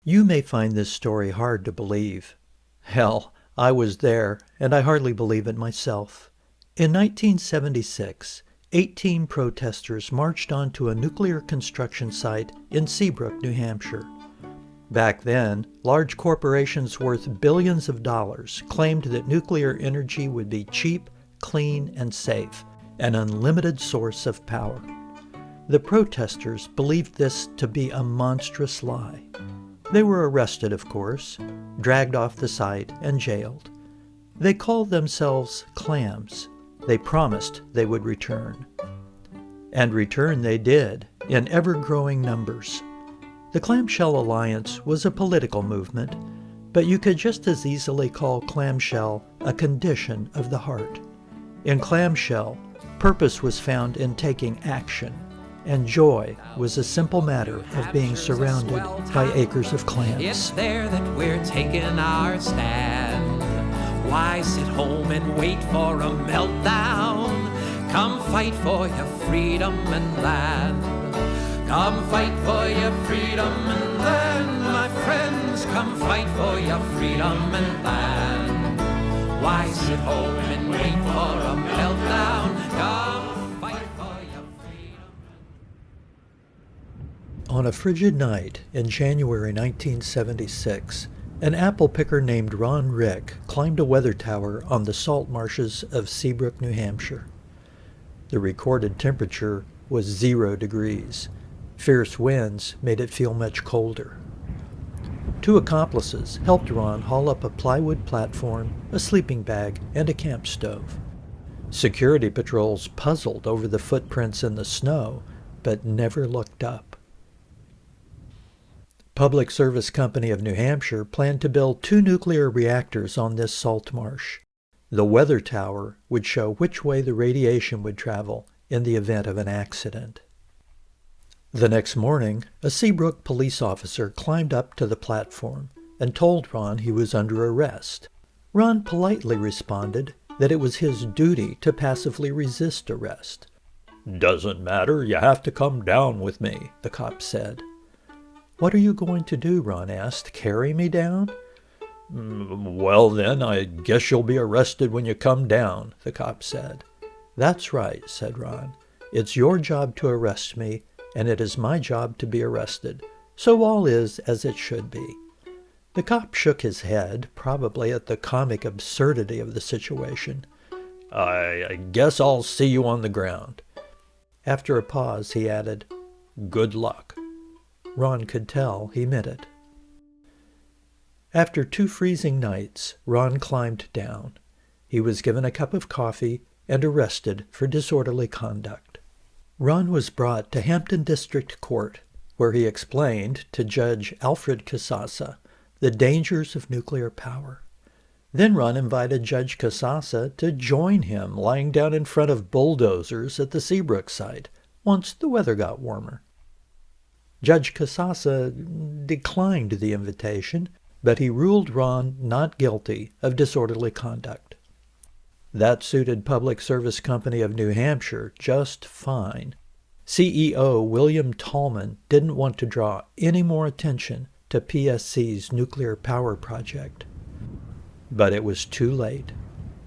You may find this story hard to believe. Hell, I was there, and I hardly believe it myself. In 1976, 18 protesters marched onto a nuclear construction site in Seabrook, New Hampshire. Back then, large corporations worth billions of dollars claimed that nuclear energy would be cheap, clean, and safe, an unlimited source of power. The protesters believed this to be a monstrous lie. They were arrested, of course, dragged off the site, and jailed. They called themselves Clams. They promised they would return. And return they did, in ever-growing numbers. The Clamshell Alliance was a political movement, but you could just as easily call clamshell a condition of the heart. In clamshell, purpose was found in taking action, and joy was a simple matter of being surrounded by acres of clams. It's there that we're taking our stand. Why sit home and wait for a meltdown? Come fight for your freedom and land. Come fight for your freedom and land, my friends. Come fight for your freedom and land. Why sit home and wait for a meltdown? Come fight for your freedom. On a frigid night in January 1976, an apple picker named Ron Rick climbed a weather tower on the salt marshes of Seabrook, New Hampshire. The recorded temperature was 0 degrees. Fierce winds made it feel much colder. 2 accomplices helped Ron haul up a plywood platform, a sleeping bag, and a camp stove. Security patrols puzzled over the footprints in the snow, but never looked up. Public Service Company of New Hampshire planned to build 2 nuclear reactors on this salt marsh. The weather tower would show which way the radiation would travel in the event of an accident. The next morning, a Seabrook police officer climbed up to the platform and told Ron he was under arrest. Ron politely responded that it was his duty to passively resist arrest. "Doesn't matter, you have to come down with me," the cop said. "What are you going to do?" Ron asked. "Carry me down?" "Well then, I guess you'll be arrested when you come down," the cop said. "That's right," said Ron. "It's your job to arrest me, and it is my job to be arrested. So all is as it should be." The cop shook his head, probably at the comic absurdity of the situation. I guess I'll see you on the ground." After a pause, he added, "Good luck." Ron could tell he meant it. After 2 freezing nights, Ron climbed down. He was given a cup of coffee and arrested for disorderly conduct. Ron was brought to Hampton District Court, where he explained to Judge Alfred Casassa the dangers of nuclear power. Then Ron invited Judge Casassa to join him lying down in front of bulldozers at the Seabrook site once the weather got warmer. Judge Casassa declined the invitation, but he ruled Ron not guilty of disorderly conduct. That suited Public Service Company of New Hampshire just fine. CEO William Tallman didn't want to draw any more attention to PSC's nuclear power project. But it was too late.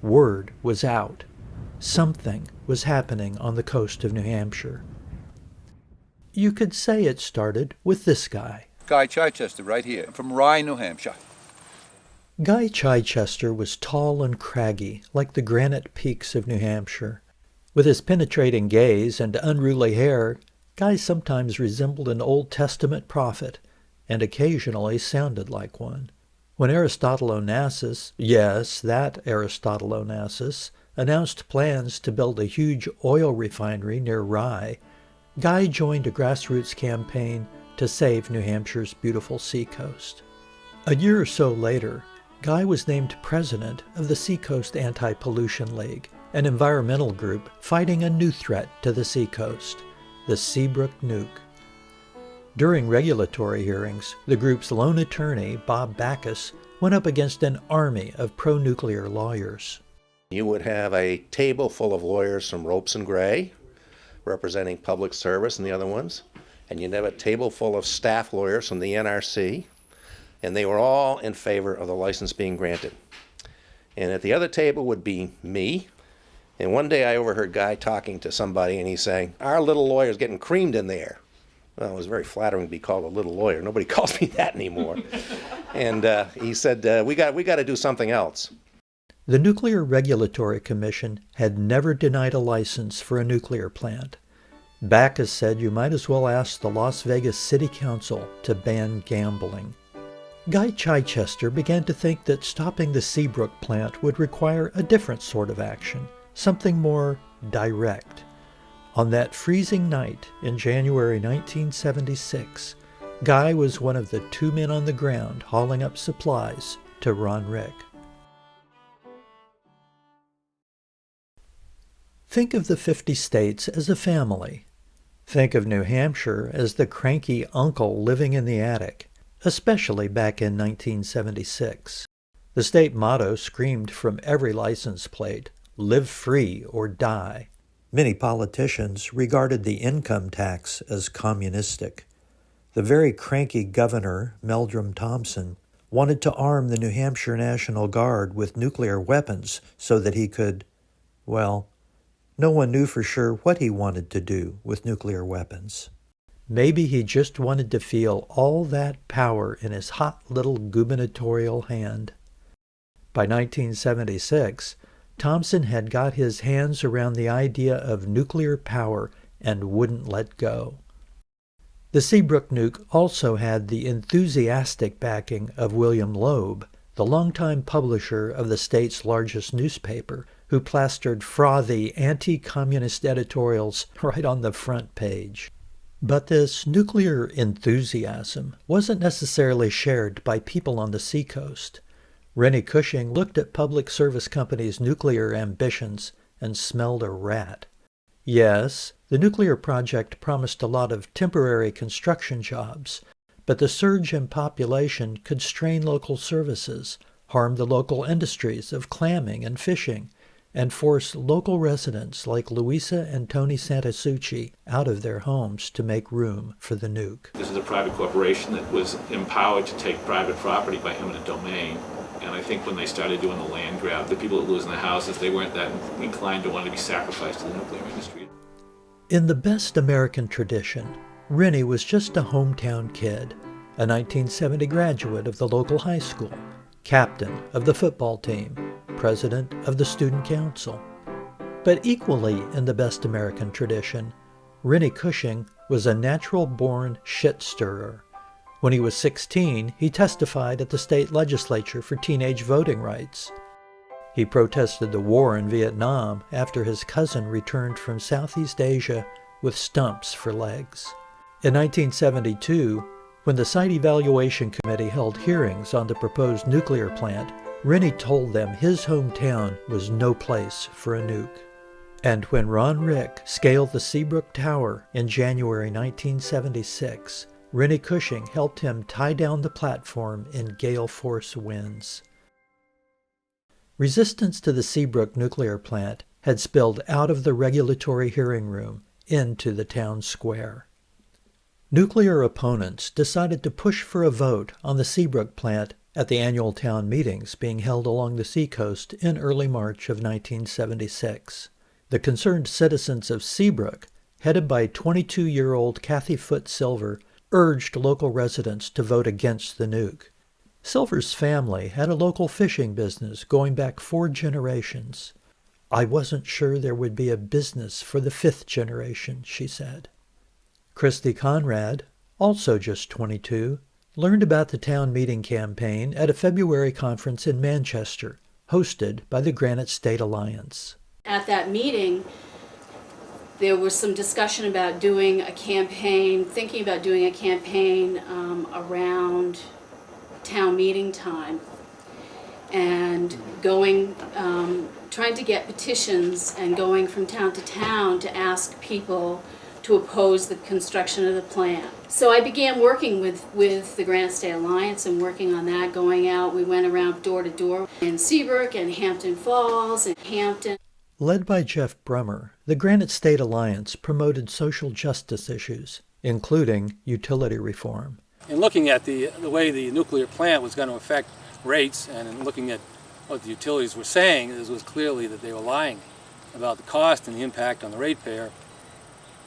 Word was out. Something was happening on the coast of New Hampshire. You could say it started with this guy. Guy Chichester, right here. I'm from Rye, New Hampshire. Guy Chichester was tall and craggy, like the granite peaks of New Hampshire. With his penetrating gaze and unruly hair, Guy sometimes resembled an Old Testament prophet, and occasionally sounded like one. When Aristotle Onassis, yes, that Aristotle Onassis, announced plans to build a huge oil refinery near Rye, Guy joined a grassroots campaign to save New Hampshire's beautiful seacoast. A year or so later, Guy was named president of the Seacoast Anti-Pollution League, an environmental group fighting a new threat to the seacoast, the Seabrook Nuke. During regulatory hearings, the group's lone attorney, Bob Backus, went up against an army of pro-nuclear lawyers. You would have a table full of lawyers from Ropes and Gray, representing public service and the other ones, and you'd have a table full of staff lawyers from the NRC, and they were all in favor of the license being granted. And at the other table would be me. And one day I overheard a guy talking to somebody, and he's saying, "Our little lawyer's getting creamed in there." Well, it was very flattering to be called a little lawyer. Nobody calls me that anymore. And he said, we got to do something else. The Nuclear Regulatory Commission had never denied a license for a nuclear plant. Backus said you might as well ask the Las Vegas City Council to ban gambling. Guy Chichester began to think that stopping the Seabrook plant would require a different sort of action, something more direct. On that freezing night in January 1976, Guy was one of the 2 men on the ground hauling up supplies to Ron Rick. Think of the 50 states as a family. Think of New Hampshire as the cranky uncle living in the attic, especially back in 1976. The state motto screamed from every license plate, "Live free or die." Many politicians regarded the income tax as communistic. The very cranky governor, Meldrim wanted to arm the New Hampshire National Guard with nuclear weapons so that he could, well, no one knew for sure what he wanted to do with nuclear weapons. Maybe he just wanted to feel all that power in his hot little gubernatorial hand. By 1976, Thompson had got his hands around the idea of nuclear power and wouldn't let go. The Seabrook nuke also had the enthusiastic backing of William Loeb, the longtime publisher of the state's largest newspaper, who plastered frothy anti-communist editorials right on the front page. But this nuclear enthusiasm wasn't necessarily shared by people on the seacoast. Rennie Cushing looked at Public Service Company's nuclear ambitions and smelled a rat. Yes, the nuclear project promised a lot of temporary construction jobs, but the surge in population could strain local services, harm the local industries of clamming and fishing, and force local residents like Louisa and Tony Santasucci out of their homes to make room for the nuke. This is a private corporation that was empowered to take private property by eminent domain. And I think when they started doing the land grab, the people that lose in the houses, they weren't that inclined to want to be sacrificed to the nuclear industry. In the best American tradition, Rennie was just a hometown kid, a 1970 graduate of the local high school, captain of the football team, president of the student council. But equally in the best American tradition, Rennie Cushing was a natural-born shit-stirrer. When he was 16, he testified at the state legislature for teenage voting rights. He protested the war in Vietnam after his cousin returned from Southeast Asia with stumps for legs. In 1972, when the Site Evaluation Committee held hearings on the proposed nuclear plant, Rennie told them his hometown was no place for a nuke. And when Ron Rick scaled the Seabrook Tower in January 1976, Rennie Cushing helped him tie down the platform in gale force winds. Resistance to the Seabrook nuclear plant had spilled out of the regulatory hearing room into the town square. Nuclear opponents decided to push for a vote on the Seabrook plant at the annual town meetings being held along the seacoast in early March of 1976. The concerned citizens of Seabrook, headed by 22-year-old Kathy Foote Silver, urged local residents to vote against the nuke. Silver's family had a local fishing business going back 4 generations. "I wasn't sure there would be a business for the 5th generation," she said. Christy Conrad, also just 22, learned about the town meeting campaign at a February conference in Manchester, hosted by the Granite State Alliance. At that meeting, there was some discussion about doing a campaign, thinking about doing a campaign around town meeting time and going, trying to get petitions and going from town to town to ask people to oppose the construction of the plant. So I began working with the Granite State Alliance and working on that, going out. We went around door to door in Seabrook and Hampton Falls and Hampton. Led by Jeff Brummer, the Granite State Alliance promoted social justice issues, including utility reform. In looking at the way the nuclear plant was going to affect rates, and in looking at what the utilities were saying, it was clearly that they were lying about the cost and the impact on the ratepayer.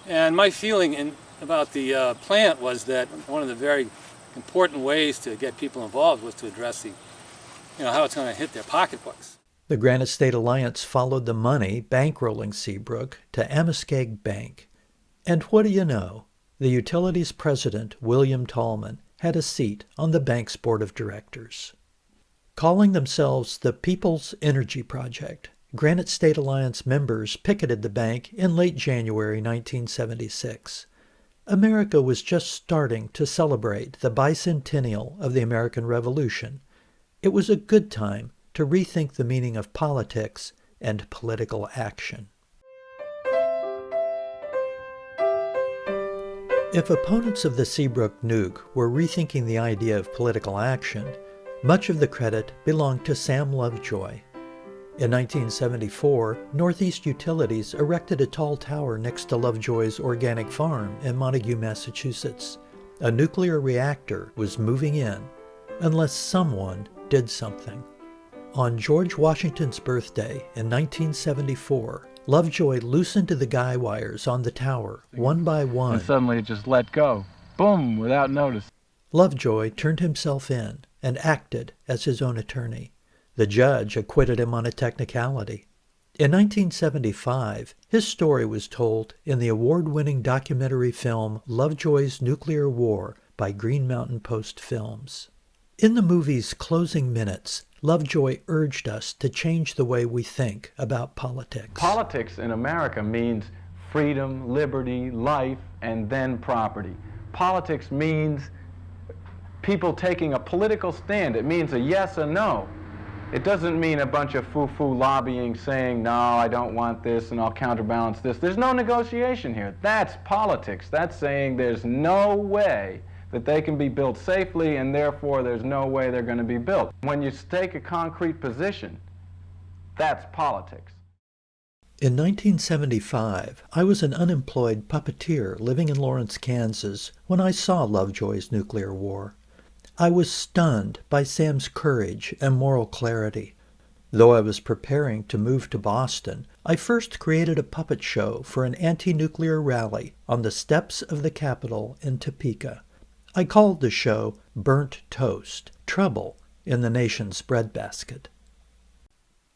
And my feeling about the plant was that one of the very important ways to get people involved was to address how it's going to hit their pocketbooks. The Granite State Alliance followed the money bankrolling Seabrook to Amoskeag Bank. And what do you know? The utilities president, William Tallman, had a seat on the bank's board of directors. Calling themselves the People's Energy Project, Granite State Alliance members picketed the bank in late January 1976. America was just starting to celebrate the bicentennial of the American Revolution. It was a good time to rethink the meaning of politics and political action. If opponents of the Seabrook nuke were rethinking the idea of political action, much of the credit belonged to Sam Lovejoy. In 1974, Northeast Utilities erected a tall tower next to Lovejoy's organic farm in Montague, Massachusetts. A nuclear reactor was moving in, unless someone did something. On George Washington's birthday in 1974, Lovejoy loosened the guy wires on the tower, one by one. And suddenly it just let go. Boom, without notice. Lovejoy turned himself in and acted as his own attorney. The judge acquitted him on a technicality. In 1975, his story was told in the award-winning documentary film Lovejoy's Nuclear War by Green Mountain Post Films. In the movie's closing minutes, Lovejoy urged us to change the way we think about politics. Politics in America means freedom, liberty, life, and then property. Politics means people taking a political stand. It means a yes or no. It doesn't mean a bunch of foo-foo lobbying saying, no, I don't want this and I'll counterbalance this. There's no negotiation here. That's politics. That's saying there's no way that they can be built safely and therefore there's no way they're going to be built. When you take a concrete position, that's politics. In 1975, I was an unemployed puppeteer living in Lawrence, Kansas when I saw Lovejoy's Nuclear War. I was stunned by Sam's courage and moral clarity. Though I was preparing to move to Boston, I first created a puppet show for an anti-nuclear rally on the steps of the Capitol in Topeka. I called the show Burnt Toast, Trouble in the Nation's Breadbasket.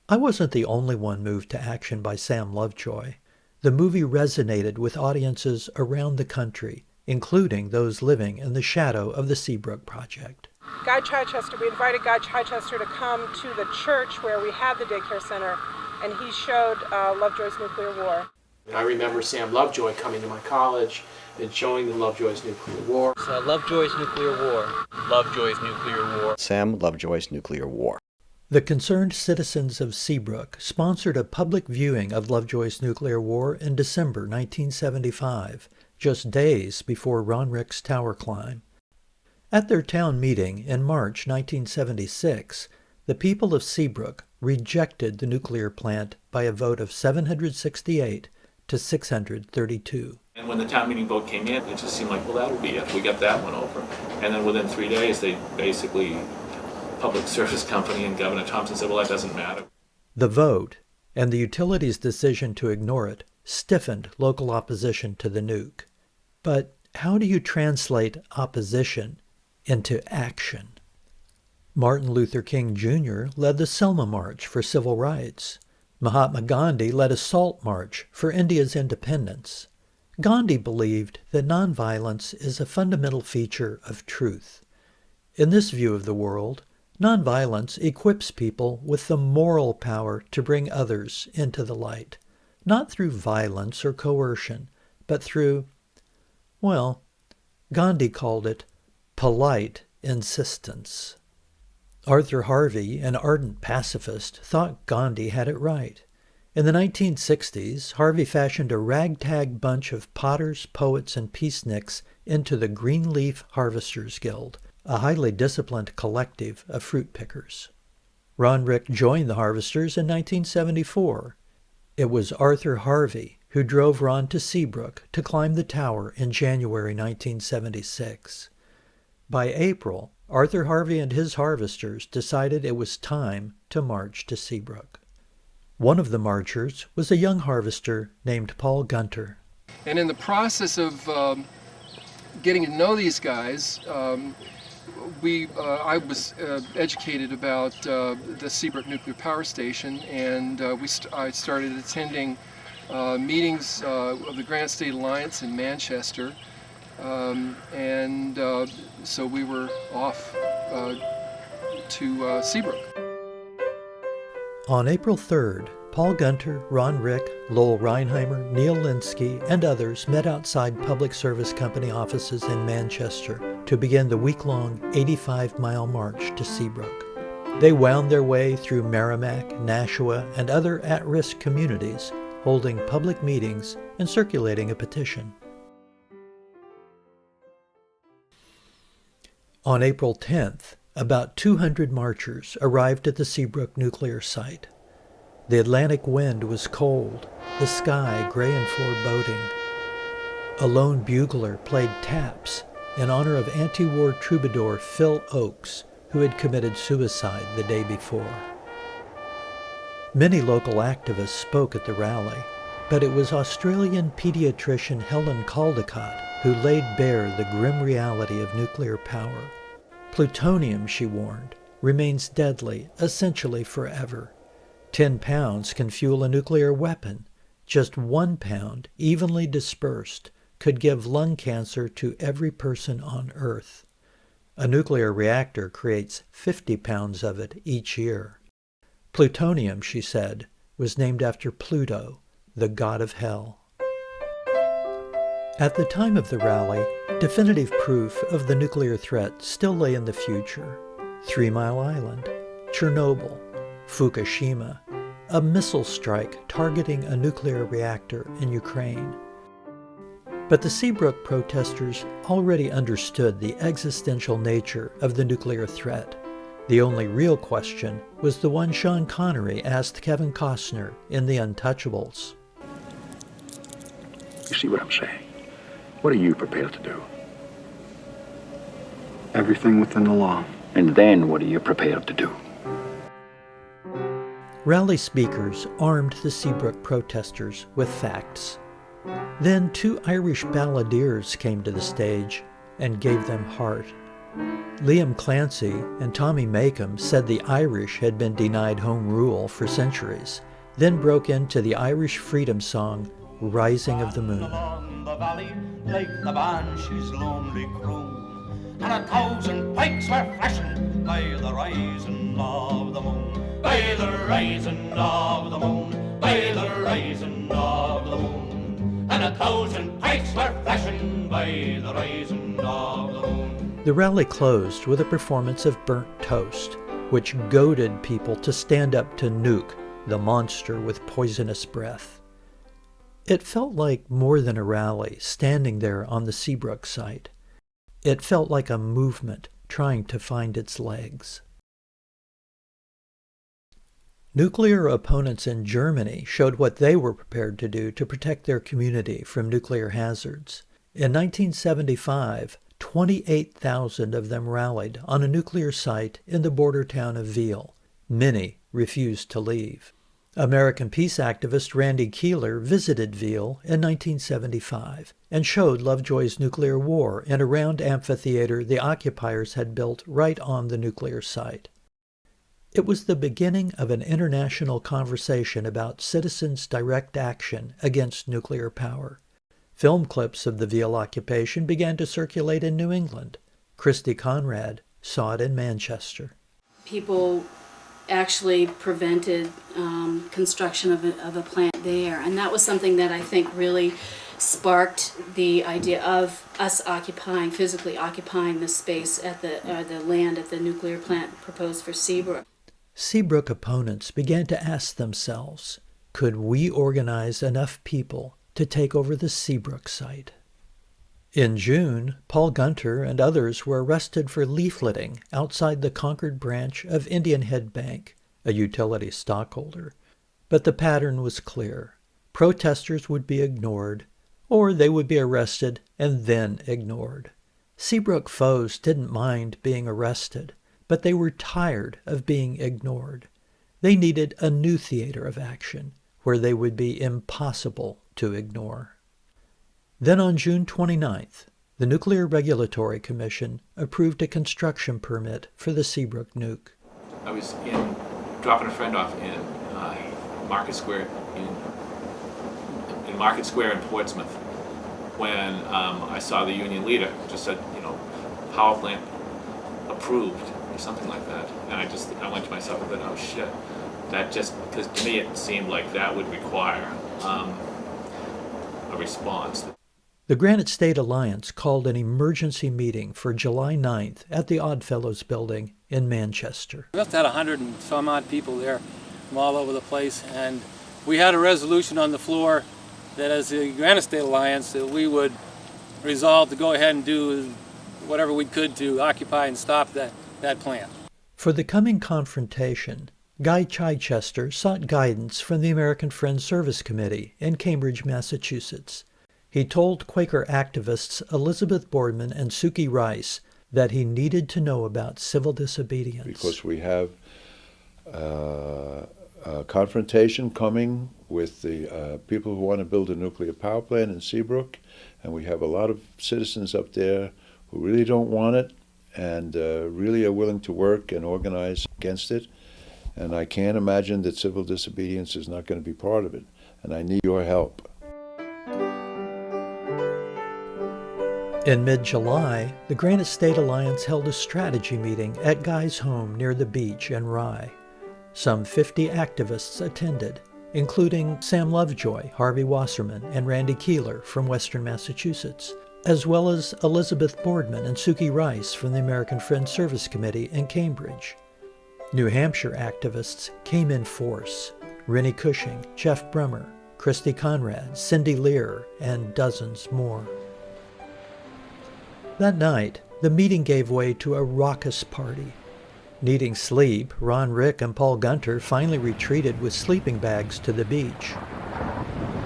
I wasn't the only one moved to action by Sam Lovejoy. The movie resonated with audiences around the country, including those living in the shadow of the Seabrook Project. Guy Chichester, we invited Guy Chichester to come to the church where we had the daycare center, and he showed Lovejoy's Nuclear War. I remember Sam Lovejoy coming to my college and showing them Lovejoy's Nuclear War. Lovejoy's Nuclear War. Lovejoy's Nuclear War. Sam Lovejoy's Nuclear War. The concerned citizens of Seabrook sponsored a public viewing of Lovejoy's Nuclear War in December 1975, just days before Ron Rick's tower climb. At their town meeting in March 1976, the people of Seabrook rejected the nuclear plant by a vote of 768 to 632. And when the town meeting vote came in, it just seemed like, well, that'll be it. We got that one over. And then within 3 days, they basically, Public Service Company and Governor Thompson said, well, that doesn't matter. The vote, and the utilities' decision to ignore it, stiffened local opposition to the nuke. But how do you translate opposition into action? Martin Luther King Jr. led the Selma March for civil rights. Mahatma Gandhi led a Salt March for India's independence. Gandhi believed that nonviolence is a fundamental feature of truth. In this view of the world, nonviolence equips people with the moral power to bring others into the light, not through violence or coercion, but through, well, Gandhi called it polite insistence. Arthur Harvey, an ardent pacifist, thought Gandhi had it right. In the 1960s, Harvey fashioned a ragtag bunch of potters, poets, and peaceniks into the Greenleaf Harvesters Guild, a highly disciplined collective of fruit pickers. Ron Rick joined the Harvesters in 1974. It was Arthur Harvey who drove Ron to Seabrook to climb the tower in January 1976. By April, Arthur Harvey and his harvesters decided it was time to march to Seabrook. One of the marchers was a young harvester named Paul Gunter. And in the process of getting to know these guys, I was educated about the Seabrook Nuclear Power Station, and I started attending meetings of the Granite State Alliance in Manchester, and so we were off to Seabrook. On April 3rd, Paul Gunter, Ron Rick, Lowell Reinheimer, Neil Linsky, and others met outside Public Service Company offices in Manchester to begin the week-long 85-mile march to Seabrook. They wound their way through Merrimack, Nashua, and other at-risk communities, holding public meetings and circulating a petition. On April 10th, about 200 marchers arrived at the Seabrook nuclear site. The Atlantic wind was cold, the sky gray and foreboding. A lone bugler played taps in honor of anti-war troubadour Phil Oakes, who had committed suicide the day before. Many local activists spoke at the rally, but it was Australian pediatrician Helen Caldecott who laid bare the grim reality of nuclear power. Plutonium, she warned, remains deadly essentially forever. 10 pounds can fuel a nuclear weapon. Just 1 pound, evenly dispersed, could give lung cancer to every person on Earth. A nuclear reactor creates 50 pounds of it each year. Plutonium, she said, was named after Pluto, the god of hell. At the time of the rally, definitive proof of the nuclear threat still lay in the future. 3 Mile Island, Chernobyl, Fukushima, a missile strike targeting a nuclear reactor in Ukraine. But the Seabrook protesters already understood the existential nature of the nuclear threat. The only real question was the one Sean Connery asked Kevin Costner in The Untouchables. You see what I'm saying? What are you prepared to do? Everything within the law. And then what are you prepared to do? Rally speakers armed the Seabrook protesters with facts. Then 2 Irish balladeers came to the stage and gave them heart. Liam Clancy and Tommy Makem said the Irish had been denied home rule for centuries, then broke into the Irish freedom song, Rising of the Moon. Along the valley, like the banshee's lonely croon, and 1,000 pikes were flashing by the rising of the moon, by the rising of the moon, by the rising of the moon, and 1,000 pikes were flashing by the rising of the moon. The rally closed with a performance of Burnt Toast, which goaded people to stand up to Nuke, the monster with poisonous breath. It felt like more than a rally standing there on the Seabrook site. It felt like a movement trying to find its legs. Nuclear opponents in Germany showed what they were prepared to do to protect their community from nuclear hazards. In 1975, 28,000 of them rallied on a nuclear site in the border town of Wyhl. Many refused to leave. American peace activist Randy Keeler visited Wyhl in 1975 and showed Lovejoy's nuclear war in a round amphitheater the occupiers had built right on the nuclear site. It was the beginning of an international conversation about citizens' direct action against nuclear power. Film clips of the Wyhl occupation began to circulate in New England. Christy Conrad saw it in Manchester. People actually prevented construction of a plant there, and that was something that I think really sparked the idea of us physically occupying the space at the land at the nuclear plant proposed for Seabrook. Seabrook opponents began to ask themselves, could we organize enough people to take over the Seabrook site? In June, Paul Gunter and others were arrested for leafleting outside the Concord branch of Indian Head Bank, a utility stockholder. But the pattern was clear. Protesters would be ignored, or they would be arrested and then ignored. Seabrook foes didn't mind being arrested, but they were tired of being ignored. They needed a new theater of action where they would be impossible to ignore. Then on June 29th, the Nuclear Regulatory Commission approved a construction permit for the Seabrook nuke. I was dropping a friend off in Market Square in Market Square in Portsmouth when I saw the union leader just said, power plant approved or something like that, and I went to myself and thought, oh shit, that just, because to me it seemed like that would require a response. The Granite State Alliance called an emergency meeting for July 9th at the Oddfellows Building in Manchester. We must have had 100 and some odd people there from all over the place, and we had a resolution on the floor that as the Granite State Alliance that we would resolve to go ahead and do whatever we could to occupy and stop that plant. For the coming confrontation, Guy Chichester sought guidance from the American Friends Service Committee in Cambridge, Massachusetts. He told Quaker activists Elizabeth Boardman and Suki Rice that he needed to know about civil disobedience. Because we have a confrontation coming with the people who want to build a nuclear power plant in Seabrook, and we have a lot of citizens up there who really don't want it and really are willing to work and organize against it. And I can't imagine that civil disobedience is not going to be part of it, and I need your help. In mid-July, the Granite State Alliance held a strategy meeting at Guy's home near the beach in Rye. Some 50 activists attended, including Sam Lovejoy, Harvey Wasserman, and Randy Keeler from Western Massachusetts, as well as Elizabeth Boardman and Suki Rice from the American Friends Service Committee in Cambridge. New Hampshire activists came in force: Rennie Cushing, Jeff Brummer, Christy Conrad, Cindy Lear, and dozens more. That night, the meeting gave way to a raucous party. Needing sleep, Ron Rick and Paul Gunter finally retreated with sleeping bags to the beach.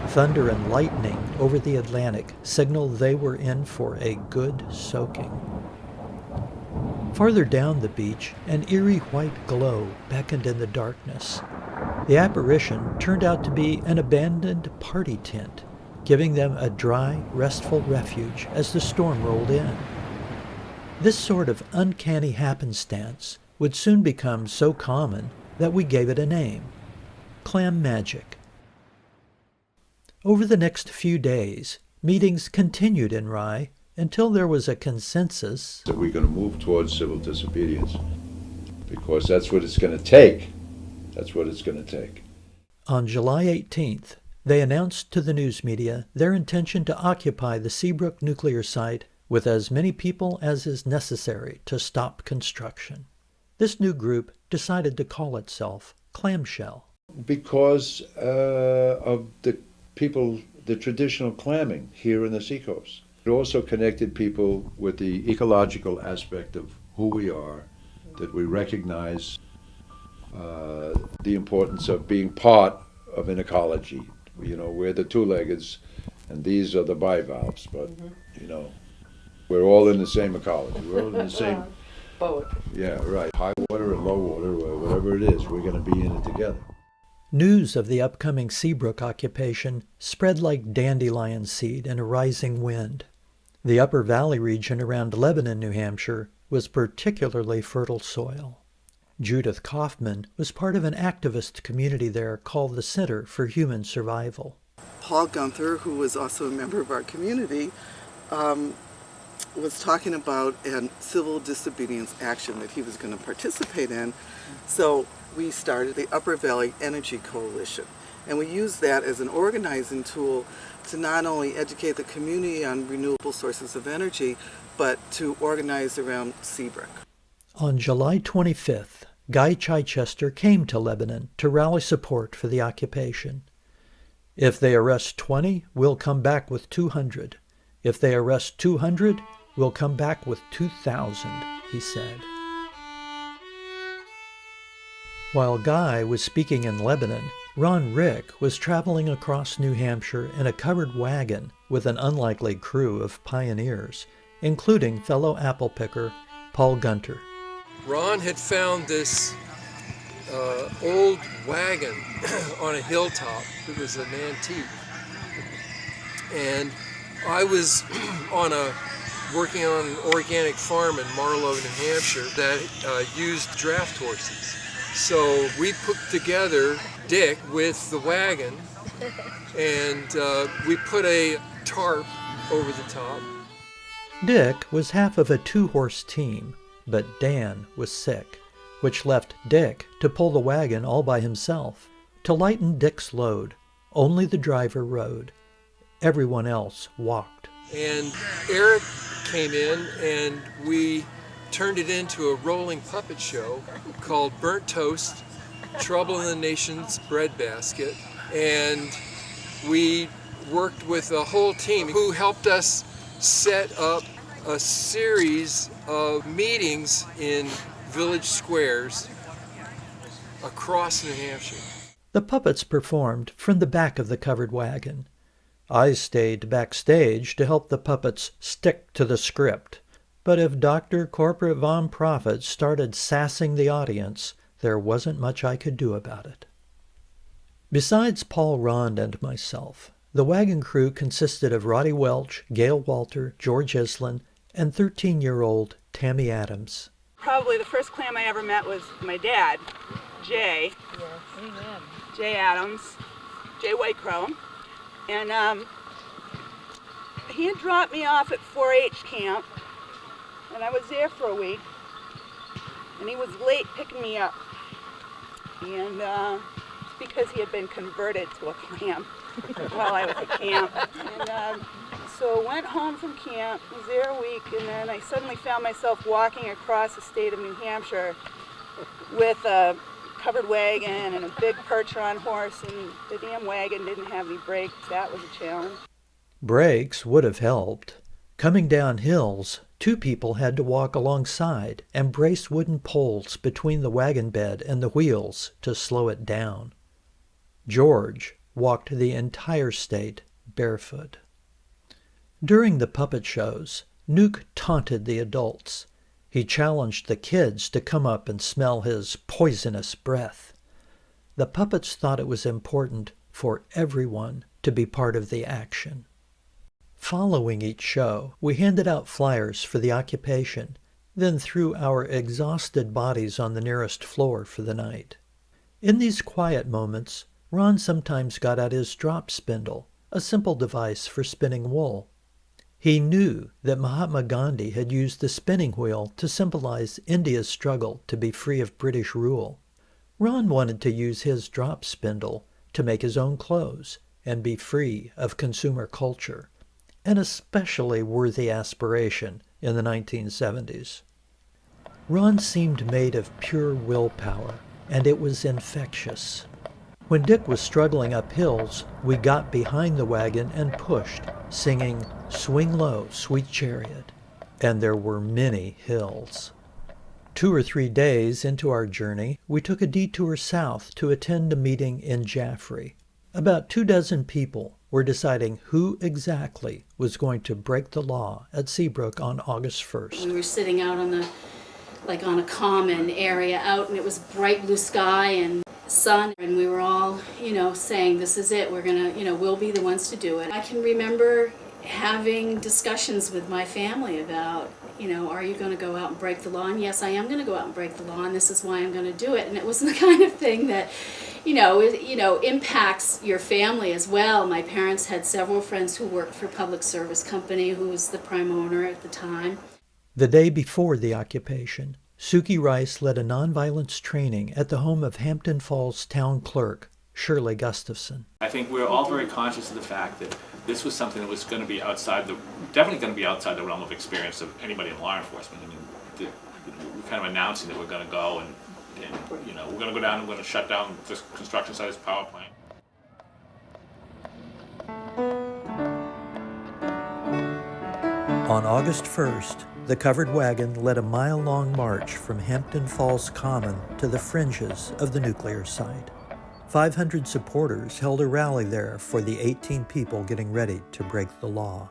Thunder and lightning over the Atlantic signaled they were in for a good soaking. Farther down the beach, an eerie white glow beckoned in the darkness. The apparition turned out to be an abandoned party tent, giving them a dry, restful refuge as the storm rolled in. This sort of uncanny happenstance would soon become so common that we gave it a name: clam magic. Over the next few days, meetings continued in Rye until there was a consensus that we're going to move towards civil disobedience, because that's what it's going to take. That's what it's going to take. On July 18th, they announced to the news media their intention to occupy the Seabrook nuclear site with as many people as is necessary to stop construction. This new group decided to call itself Clamshell. Because of the people, the traditional clamming here in the seacoast. It also connected people with the ecological aspect of who we are, that we recognize the importance of being part of an ecology. We're the two-leggeds, and these are the bivalves, but, we're all in the same ecology. We're all in the same boat. Yeah, right. High water and low water, whatever it is, we're going to be in it together. News of the upcoming Seabrook occupation spread like dandelion seed in a rising wind. The Upper Valley region around Lebanon, New Hampshire, was particularly fertile soil. Judith Kaufman was part of an activist community there called the Center for Human Survival. Paul Gunther, who was also a member of our community, was talking about a civil disobedience action that he was going to participate in. So we started the Upper Valley Energy Coalition, and we used that as an organizing tool to not only educate the community on renewable sources of energy, but to organize around Seabrook. On July 25th, Guy Chichester came to Lebanon to rally support for the occupation. If they arrest 20, we'll come back with 200. If they arrest 200, we'll come back with 2,000, he said. While Guy was speaking in Lebanon, Ron Rick was traveling across New Hampshire in a covered wagon with an unlikely crew of pioneers, including fellow apple picker Paul Gunter. Ron had found this old wagon on a hilltop. It was an antique. And I was working on an organic farm in Marlow, New Hampshire that used draft horses. So we put together Dick with the wagon, and we put a tarp over the top. Dick was half of a 2-horse team, but Dan was sick, which left Dick to pull the wagon all by himself. To lighten Dick's load, only the driver rode. Everyone else walked. And Eric came in, and we turned it into a rolling puppet show called Burnt Toast, Trouble in the Nation's Breadbasket. And we worked with a whole team who helped us set up a series of meetings in village squares across New Hampshire. The puppets performed from the back of the covered wagon. I stayed backstage to help the puppets stick to the script. But if Dr. Corporate Von Profit started sassing the audience, there wasn't much I could do about it. Besides Paul Rond and myself, the wagon crew consisted of Roddy Welch, Gail Walter, George Islin, and 13-year-old Tammy Adams. Probably the first clam I ever met was my dad, Jay. Yes, amen. Jay Adams, Jay Whitecrow. And he had dropped me off at 4-H camp, and I was there for a week. And he was late picking me up. And it's because he had been converted to a clam while I was at camp. And so went home from camp, was there a week, and then I suddenly found myself walking across the state of New Hampshire with a covered wagon and a big percheron horse, and the damn wagon didn't have any brakes. That was a challenge. Brakes would have helped. Coming down hills, 2 people had to walk alongside and brace wooden poles between the wagon bed and the wheels to slow it down. George walked the entire state barefoot. During the puppet shows, Nuke taunted the adults. He challenged the kids to come up and smell his poisonous breath. The puppets thought it was important for everyone to be part of the action. Following each show, we handed out flyers for the occupation, then threw our exhausted bodies on the nearest floor for the night. In these quiet moments, Ron sometimes got out his drop spindle, a simple device for spinning wool. He knew that Mahatma Gandhi had used the spinning wheel to symbolize India's struggle to be free of British rule. Ron wanted to use his drop spindle to make his own clothes and be free of consumer culture, an especially worthy aspiration in the 1970s. Ron seemed made of pure willpower, and it was infectious. When Dick was struggling up hills, we got behind the wagon and pushed, singing "Swing Low, Sweet Chariot," and there were many hills. 2 or 3 days into our journey, we took a detour south to attend a meeting in Jaffrey. About 24 people were deciding who exactly was going to break the law at Seabrook on August 1st. We were sitting out on a common area out, and it was bright blue sky and sun, and we were all, saying, this is it, we're gonna, we'll be the ones to do it. I can remember having discussions with my family about, are you going to go out and break the law? And yes, I am going to go out and break the law, and this is why I'm going to do it. And it was the kind of thing that, impacts your family as well. My parents had several friends who worked for Public Service Company, who was the prime owner at the time. The day before the occupation, Suki Rice led a nonviolence training at the home of Hampton Falls town clerk, Shirley Gustafson. I think we're all very conscious of the fact that this was something that was going to be definitely going to be outside the realm of experience of anybody in law enforcement. I mean, we're kind of announcing that we're going to go and we're going to go down and we're going to shut down this construction site, this power plant. On August 1st, the covered wagon led a mile-long march from Hampton Falls Common to the fringes of the nuclear site. 500 supporters held a rally there for the 18 people getting ready to break the law.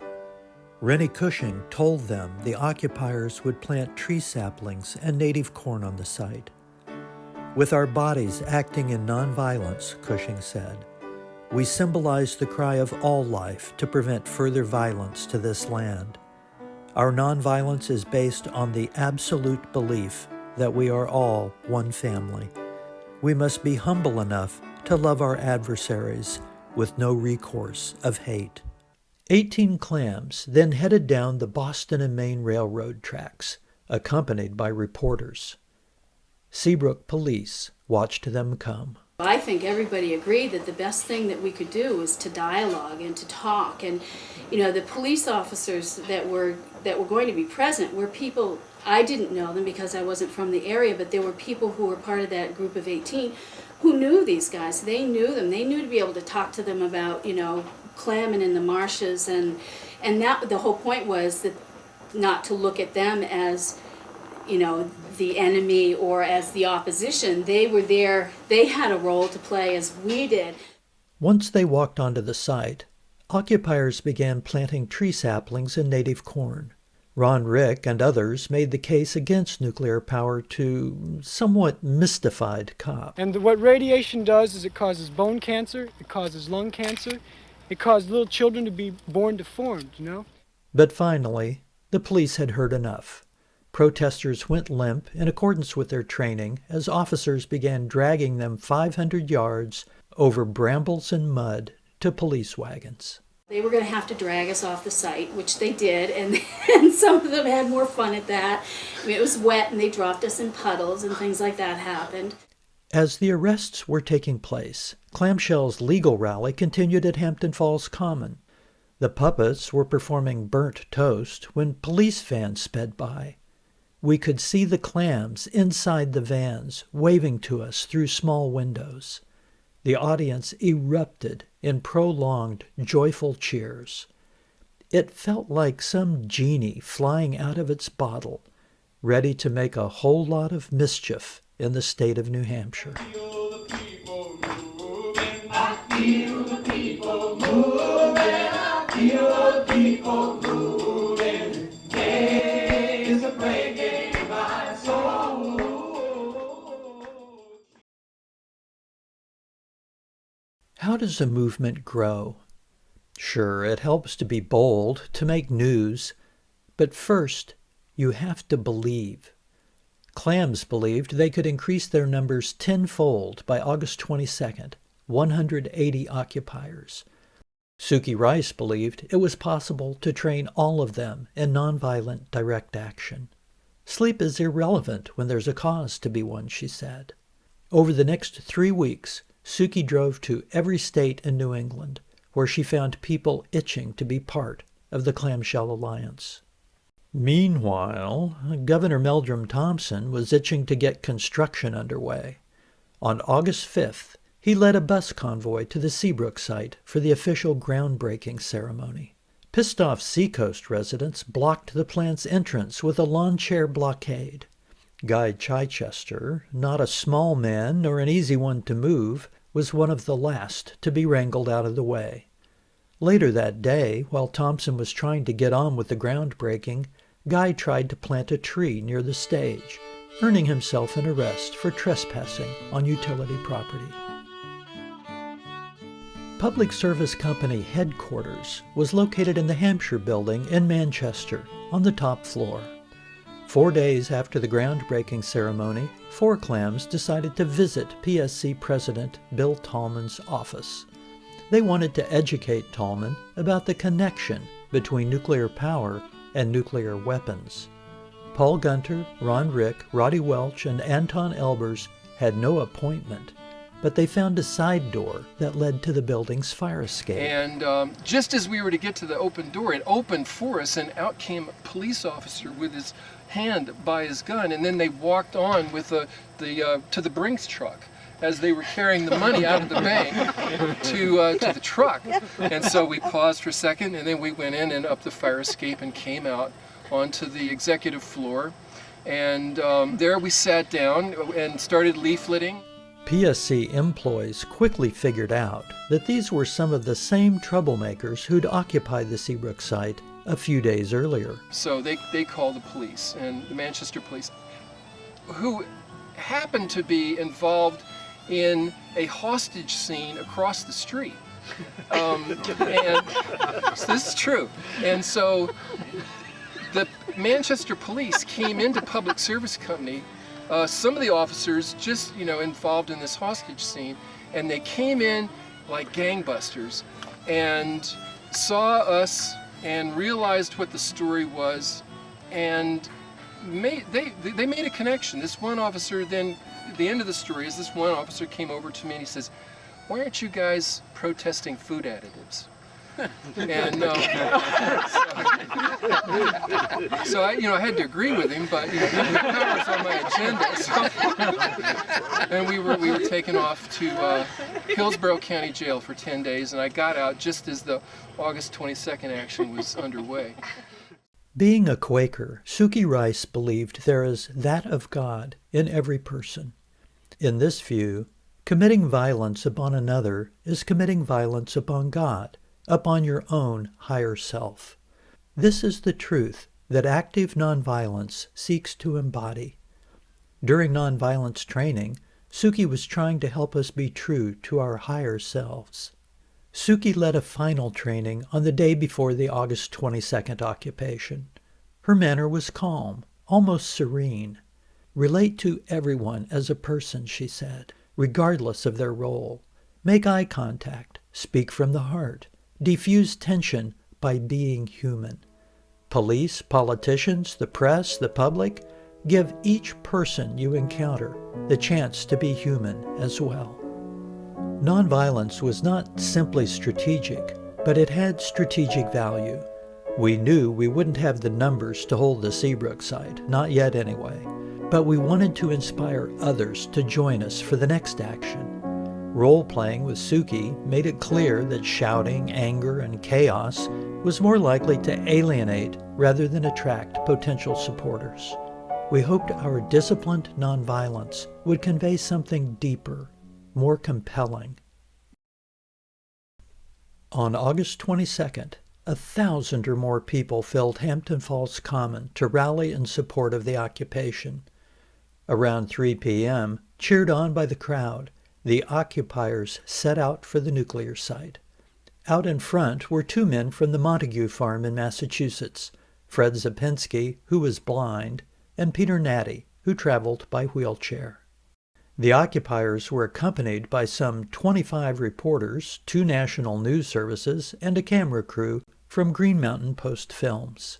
Rennie Cushing told them the occupiers would plant tree saplings and native corn on the site. With our bodies acting in nonviolence, Cushing said, we symbolize the cry of all life to prevent further violence to this land. Our nonviolence is based on the absolute belief that we are all one family. We must be humble enough to love our adversaries with no recourse of hate. 18 Clams then headed down the Boston and Maine Railroad tracks, accompanied by reporters. Seabrook police watched them come. I think everybody agreed that the best thing that we could do was to dialogue and to talk. And, the police officers that were going to be present were people, I didn't know them because I wasn't from the area, but there were people who were part of that group of 18 who knew these guys. They knew them. They knew to be able to talk to them about, clamming in the marshes. And that the whole point was that not to look at them as, the enemy or as the opposition. They were there, they had a role to play as we did. Once they walked onto the site, occupiers began planting tree saplings and native corn. Ron Rick and others made the case against nuclear power to somewhat mystified cops. And what radiation does is it causes bone cancer, it causes lung cancer, it causes little children to be born deformed, But finally, the police had heard enough. Protesters went limp in accordance with their training as officers began dragging them 500 yards over brambles and mud to police wagons. They were going to have to drag us off the site, which they did, and some of them had more fun at that. It was wet and they dropped us in puddles and things like that happened. As the arrests were taking place, Clamshell's legal rally continued at Hampton Falls Common. The puppets were performing Burnt Toast when police vans sped by. We could see the Clams inside the vans, waving to us through small windows. The audience erupted in prolonged, joyful cheers. It felt like some genie flying out of its bottle, ready to make a whole lot of mischief in the state of New Hampshire. I feel the people moving, I feel the people moving. Days are breaking my soul. How does a movement grow? Sure, it helps to be bold, to make news, but first, you have to believe. Clams believed they could increase their numbers tenfold by August 22nd, 180 occupiers. Suki Rice believed it was possible to train all of them in nonviolent direct action. Sleep is irrelevant when there's a cause to be one, she said. Over the next 3 weeks, Suki drove to every state in New England where she found people itching to be part of the Clamshell Alliance. Meanwhile, Governor Meldrim Thompson was itching to get construction underway. On August 5th, he led a bus convoy to the Seabrook site for the official groundbreaking ceremony. Pissed-off Seacoast residents blocked the plant's entrance with a lawn chair blockade. Guy Chichester, not a small man nor an easy one to move, was one of the last to be wrangled out of the way. Later that day, while Thompson was trying to get on with the groundbreaking, Guy tried to plant a tree near the stage, earning himself an arrest for trespassing on utility property. Public Service Company headquarters was located in the Hampshire Building in Manchester on the top floor. 4 days after the groundbreaking ceremony, 4 Clams decided to visit PSC President Bill Tallman's office. They wanted to educate Tallman about the connection between nuclear power and nuclear weapons. Paul Gunter, Ron Rick, Roddy Welch, and Anton Elbers had no appointment, but they found a side door that led to the building's fire escape. And just as we were to get to the open door, it opened for us, and out came a police officer with his hand by his gun, and then they walked on with to the Brinks truck as they were carrying the money out of the bank to the truck. And so we paused for a second, and then we went in and up the fire escape and came out onto the executive floor. And there we sat down and started leafleting. PSC employees quickly figured out that these were some of the same troublemakers who'd occupied the Seabrook site a few days earlier. So they called the police, and the Manchester police, who happened to be involved in a hostage scene across the street. And so this is true. And so the Manchester police came into Public Service Company, some of the officers just, involved in this hostage scene, and they came in like gangbusters and saw us and realized what the story was, and they made a connection. This one officer then, at the end of the story is this one officer came over to me and he says, "Why aren't you guys protesting food additives?" And so I had to agree with him, but that was on my agenda. So, and we were taken off to Hillsborough County Jail for 10 days, and I got out just as the August 22nd action was underway. Being a Quaker, Suki Rice believed there is that of God in every person. In this view, committing violence upon another is committing violence upon God, upon your own higher self. This is the truth that active nonviolence seeks to embody. During nonviolence training, Suki was trying to help us be true to our higher selves. Suki led a final training on the day before the August 22nd occupation. Her manner was calm, almost serene. Relate to everyone as a person, she said, regardless of their role. Make eye contact, speak from the heart, diffuse tension by being human. Police, politicians, the press, the public, give each person you encounter the chance to be human as well. Nonviolence was not simply strategic, but it had strategic value. We knew we wouldn't have the numbers to hold the Seabrook site, not yet anyway, but we wanted to inspire others to join us for the next action. Role-playing with Suki made it clear that shouting, anger, and chaos was more likely to alienate rather than attract potential supporters. We hoped our disciplined nonviolence would convey something deeper, more compelling. On August 22nd, 1,000 or more people filled Hampton Falls Common to rally in support of the occupation. Around 3 p.m., cheered on by the crowd, the occupiers set out for the nuclear site. Out in front were 2 men from the Montague farm in Massachusetts, Fred Zapinski, who was blind, and Peter Natty, who traveled by wheelchair. The occupiers were accompanied by some 25 reporters, 2 national news services, and a camera crew from Green Mountain Post Films.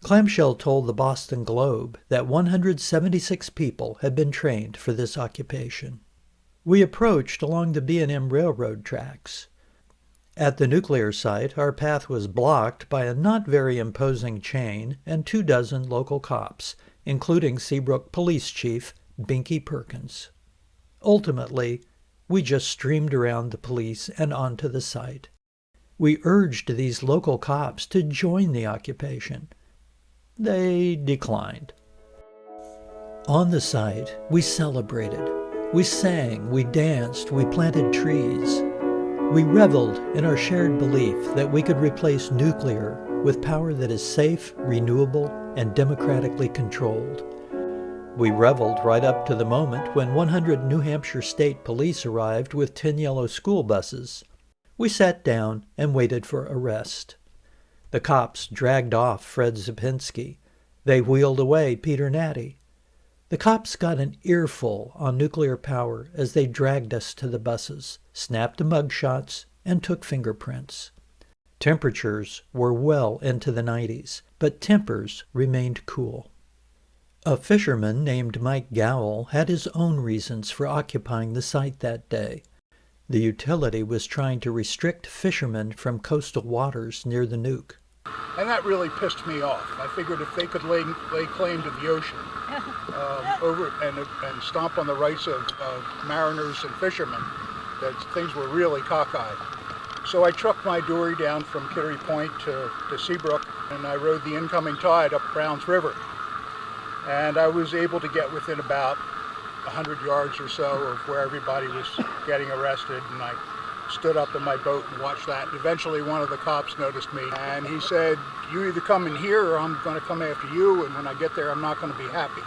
Clamshell told the Boston Globe that 176 people had been trained for this occupation. We approached along the B&M railroad tracks. At the nuclear site, our path was blocked by a not very imposing chain and 24 local cops, including Seabrook Police Chief Binky Perkins. Ultimately, we just streamed around the police and onto the site. We urged these local cops to join the occupation. They declined. On the site, we celebrated. We sang, we danced, we planted trees. We reveled in our shared belief that we could replace nuclear with power that is safe, renewable, and democratically controlled. We reveled right up to the moment when 100 New Hampshire State Police arrived with 10 yellow school buses. We sat down and waited for arrest. The cops dragged off Fred Zapinski. They wheeled away Peter Natty. The cops got an earful on nuclear power as they dragged us to the buses, snapped mugshots, and took fingerprints. Temperatures were well into the 90s, but tempers remained cool. A fisherman named Mike Gowell had his own reasons for occupying the site that day. The utility was trying to restrict fishermen from coastal waters near the nuke. And that really pissed me off. I figured if they could lay claim to the ocean over and stomp on the rights of mariners and fishermen, that things were really cockeyed. So I trucked my dory down from Kittery Point to Seabrook, and I rode the incoming tide up Browns River. And I was able to get within about 100 yards or so of where everybody was getting arrested, and I stood up in my boat and watched that. Eventually one of the cops noticed me and he said, you either come in here or I'm going to come after you, and when I get there I'm not going to be happy.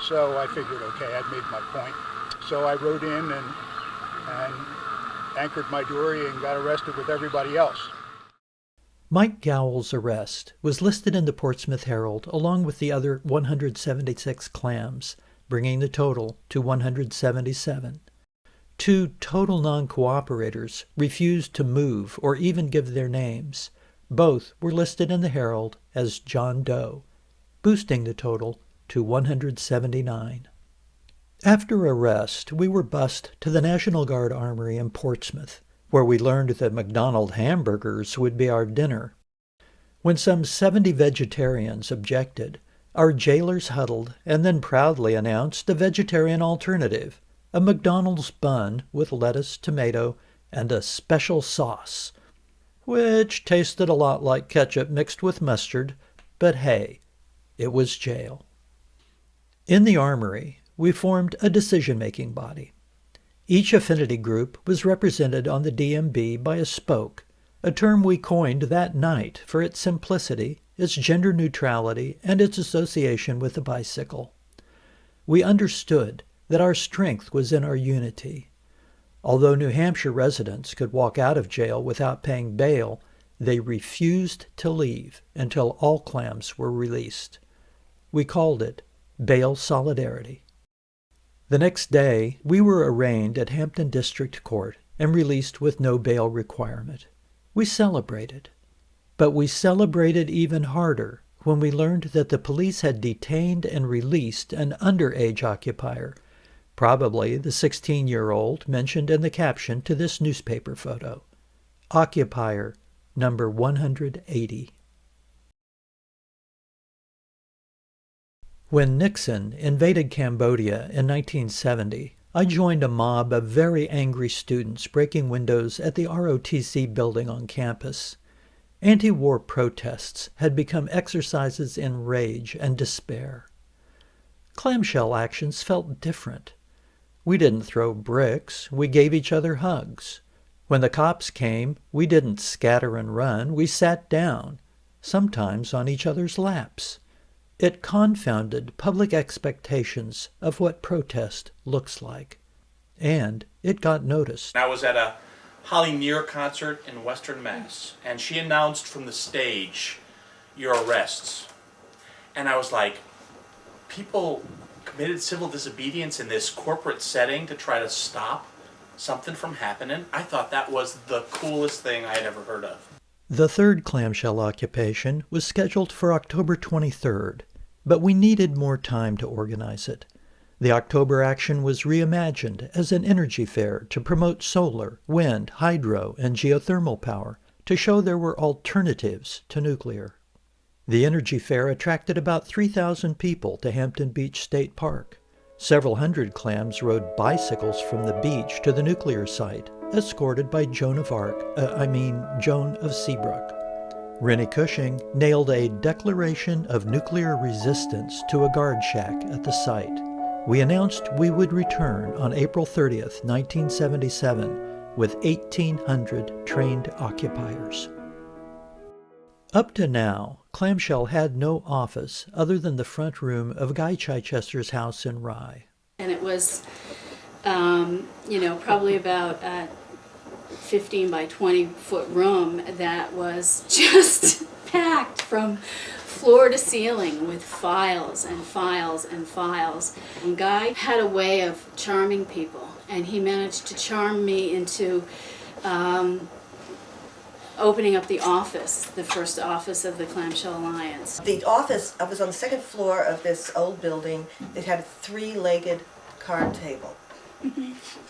So I figured, okay, I'd made my point. So I rode in and anchored my dory and got arrested with everybody else. Mike Gowell's arrest was listed in the Portsmouth Herald along with the other 176 clams, bringing the total to 177. 2 total non-cooperators refused to move or even give their names. Both were listed in the Herald as John Doe, boosting the total to 179. After arrest, we were bussed to the National Guard Armory in Portsmouth, where we learned that McDonald's hamburgers would be our dinner. When some 70 vegetarians objected, our jailers huddled and then proudly announced a vegetarian alternative, a McDonald's bun with lettuce, tomato, and a special sauce, which tasted a lot like ketchup mixed with mustard, but hey, it was jail. In the Armory, we formed a decision-making body. Each affinity group was represented on the DMB by a spoke, a term we coined that night for its simplicity, its gender neutrality, and its association with the bicycle. We understood that our strength was in our unity. Although New Hampshire residents could walk out of jail without paying bail, they refused to leave until all clams were released. We called it bail solidarity. The next day, we were arraigned at Hampton District Court and released with no bail requirement. We celebrated. But we celebrated even harder when we learned that the police had detained and released an underage occupier, probably the 16-year-old mentioned in the caption to this newspaper photo. Occupier number 180. When Nixon invaded Cambodia in 1970, I joined a mob of very angry students breaking windows at the ROTC building on campus. Anti-war protests had become exercises in rage and despair. Clamshell actions felt different. We didn't throw bricks, we gave each other hugs. When the cops came, we didn't scatter and run, we sat down, sometimes on each other's laps. It confounded public expectations of what protest looks like. And it got noticed. I was at a Holly Near concert in Western Mass, and she announced from the stage, your arrests. And I was like, people committed civil disobedience in this corporate setting to try to stop something from happening? I thought that was the coolest thing I had ever heard of. The third clamshell occupation was scheduled for October 23rd, but we needed more time to organize it. The October action was reimagined as an energy fair to promote solar, wind, hydro, and geothermal power, to show there were alternatives to nuclear. The energy fair attracted about 3,000 people to Hampton Beach State Park. Several hundred clams rode bicycles from the beach to the nuclear site, escorted by Joan of Seabrook. Rennie Cushing nailed a declaration of nuclear resistance to a guard shack at the site. We announced we would return on April 30th, 1977, with 1,800 trained occupiers. Up to now, Clamshell had no office other than the front room of Guy Chichester's house in Rye. And it was, probably about a 15 by 20 foot room that was just packed from floor to ceiling with files and files and files. And Guy had a way of charming people, and he managed to charm me into opening up the office, the first office of the Clamshell Alliance. The office, I was on the second floor of this old building. It had a three-legged card table,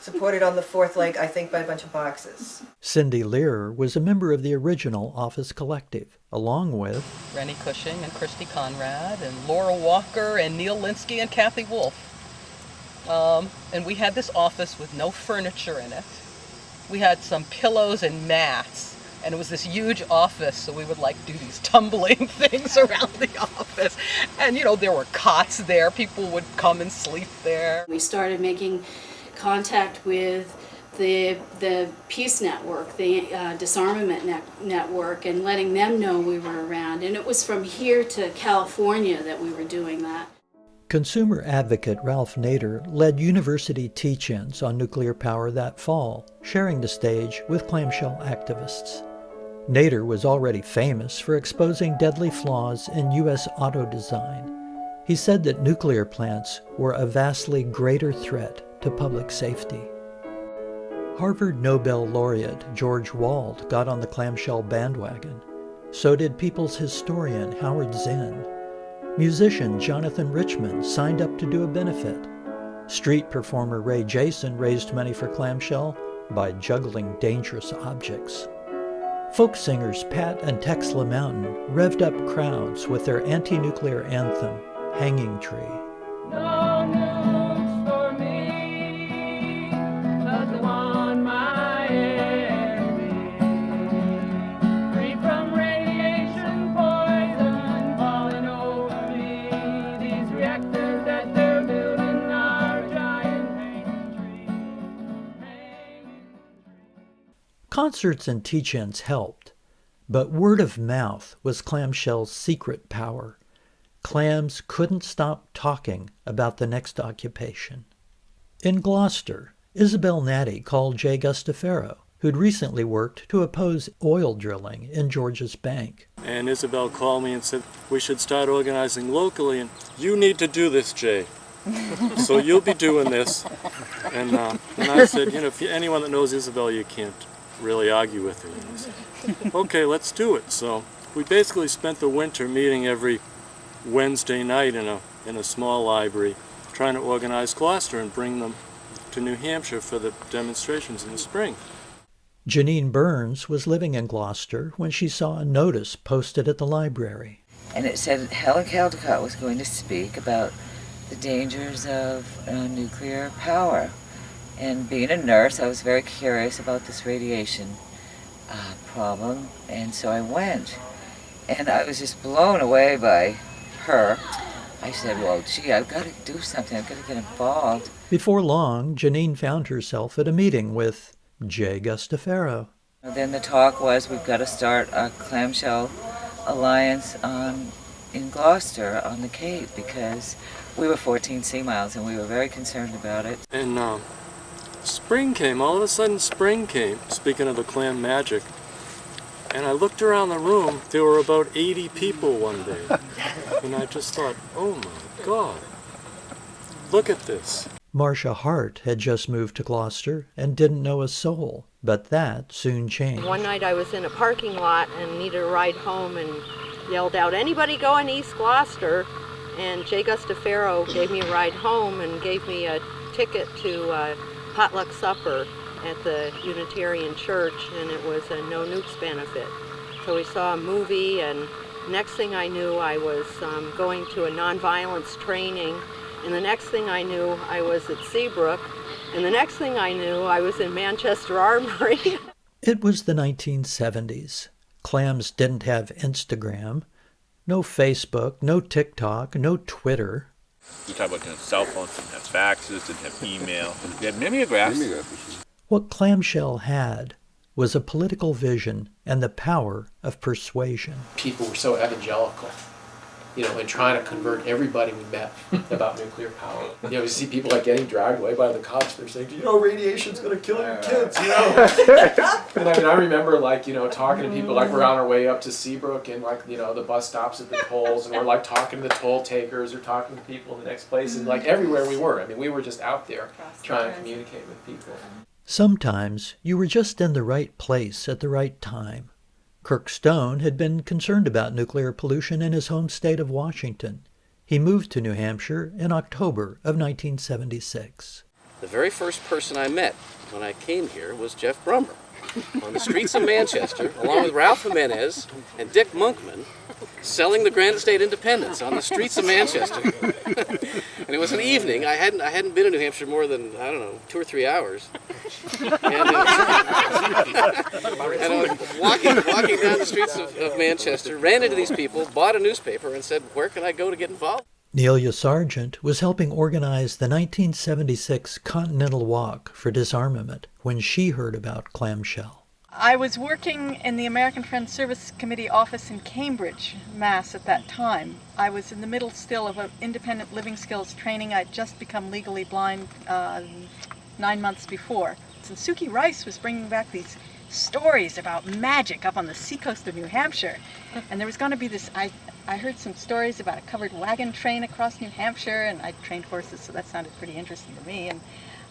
supported on the fourth leg, I think, by a bunch of boxes. Cindy Lear was a member of the original office collective, along with Rennie Cushing and Christy Conrad and Laura Walker and Neil Linsky and Kathy Wolf. And we had this office with no furniture in it. We had some pillows and mats. And it was this huge office, so we would do these tumbling things around the office. And there were cots there. People would come and sleep there. We started making contact with the Peace Network, the Disarmament Network, and letting them know we were around. And it was from here to California that we were doing that. Consumer advocate Ralph Nader led university teach-ins on nuclear power that fall, sharing the stage with clamshell activists. Nader was already famous for exposing deadly flaws in U.S. auto design. He said that nuclear plants were a vastly greater threat to public safety. Harvard Nobel laureate George Wald got on the clamshell bandwagon. So did People's historian Howard Zinn. Musician Jonathan Richman signed up to do a benefit. Street performer Ray Jason raised money for clamshell by juggling dangerous objects. Folk singers Pat and Texla Mountain revved up crowds with their anti-nuclear anthem, Hanging Tree. No nukes for me, 'cause I want my enemy. Free from radiation poison falling over me. These reactors that they're building are giant hanging trees. Concerts and teach-ins helped, but word of mouth was clamshell's secret power. Clams couldn't stop talking about the next occupation. In Gloucester, Isabel Natty called Jay Gustafaro, who'd recently worked to oppose oil drilling in Georgia's Bank. And Isabel called me and said, we should start organizing locally, and you need to do this, Jay. So you'll be doing this. And I said, if anyone that knows Isabel, you can't really argue with her. And I said, okay, let's do it. So we basically spent the winter meeting every Wednesday night in a small library, trying to organize Gloucester and bring them to New Hampshire for the demonstrations in the spring. Janine Burns was living in Gloucester when she saw a notice posted at the library. And it said Helen Caldecott was going to speak about the dangers of nuclear power. And being a nurse, I was very curious about this radiation problem, and so I went. And I was just blown away by her. I said, well, gee, I've got to do something. I've got to get involved. Before long, Janine found herself at a meeting with Jay Gustafaro. Then the talk was, we've got to start a Clamshell Alliance in Gloucester on the Cape, because we were 14 sea miles and we were very concerned about it. And spring came. All of a sudden spring came, speaking of the clam magic. And I looked around the room, there were about 80 people one day. And I just thought, oh my God, look at this. Marcia Hart had just moved to Gloucester and didn't know a soul, but that soon changed. One night I was in a parking lot and needed a ride home and yelled out, anybody going East Gloucester? And Jay Gustafaro gave me a ride home and gave me a ticket to a potluck supper at the Unitarian Church, and it was a no nukes benefit. So we saw a movie, and next thing I knew I was going to a nonviolence training, and the next thing I knew I was at Seabrook, and the next thing I knew I was in Manchester Armory. It was the 1970s. Clams didn't have Instagram, no Facebook, no TikTok, no Twitter. We talk about cell phones, didn't have faxes, didn't have email. We had mimeographs. What Clamshell had was a political vision and the power of persuasion. People were so evangelical, and trying to convert everybody we met about nuclear power. We see people getting dragged away by the cops. They're saying, radiation's going to kill your kids, And I remember talking to people we're on our way up to Seabrook and the bus stops at the tolls, and we're talking to the toll takers or talking to people in the next place, and everywhere we were. We were just out there trying to communicate with people. Sometimes you were just in the right place at the right time. Kirk Stone had been concerned about nuclear pollution in his home state of Washington. He moved to New Hampshire in October of 1976. The very first person I met when I came here was Jeff Brummer on the streets of Manchester, along with Ralph Jimenez and Dick Monkman, selling the Granite State Independence on the streets of Manchester. And it was an evening. I hadn't been in New Hampshire more than, 2 or 3 hours. And I was walking down the streets of Manchester, ran into these people, bought a newspaper, and said, where can I go to get involved? Nelia Sargent was helping organize the 1976 Continental Walk for Disarmament when she heard about Clamshell. I was working in the American Friends Service Committee office in Cambridge, Mass. At that time. I was in the middle still of an independent living skills training. I'd just become legally blind 9 months before. And Suki Rice was bringing back these stories about magic up on the seacoast of New Hampshire. And there was going to be this, I heard some stories about a covered wagon train across New Hampshire, and I trained horses, so that sounded pretty interesting to me.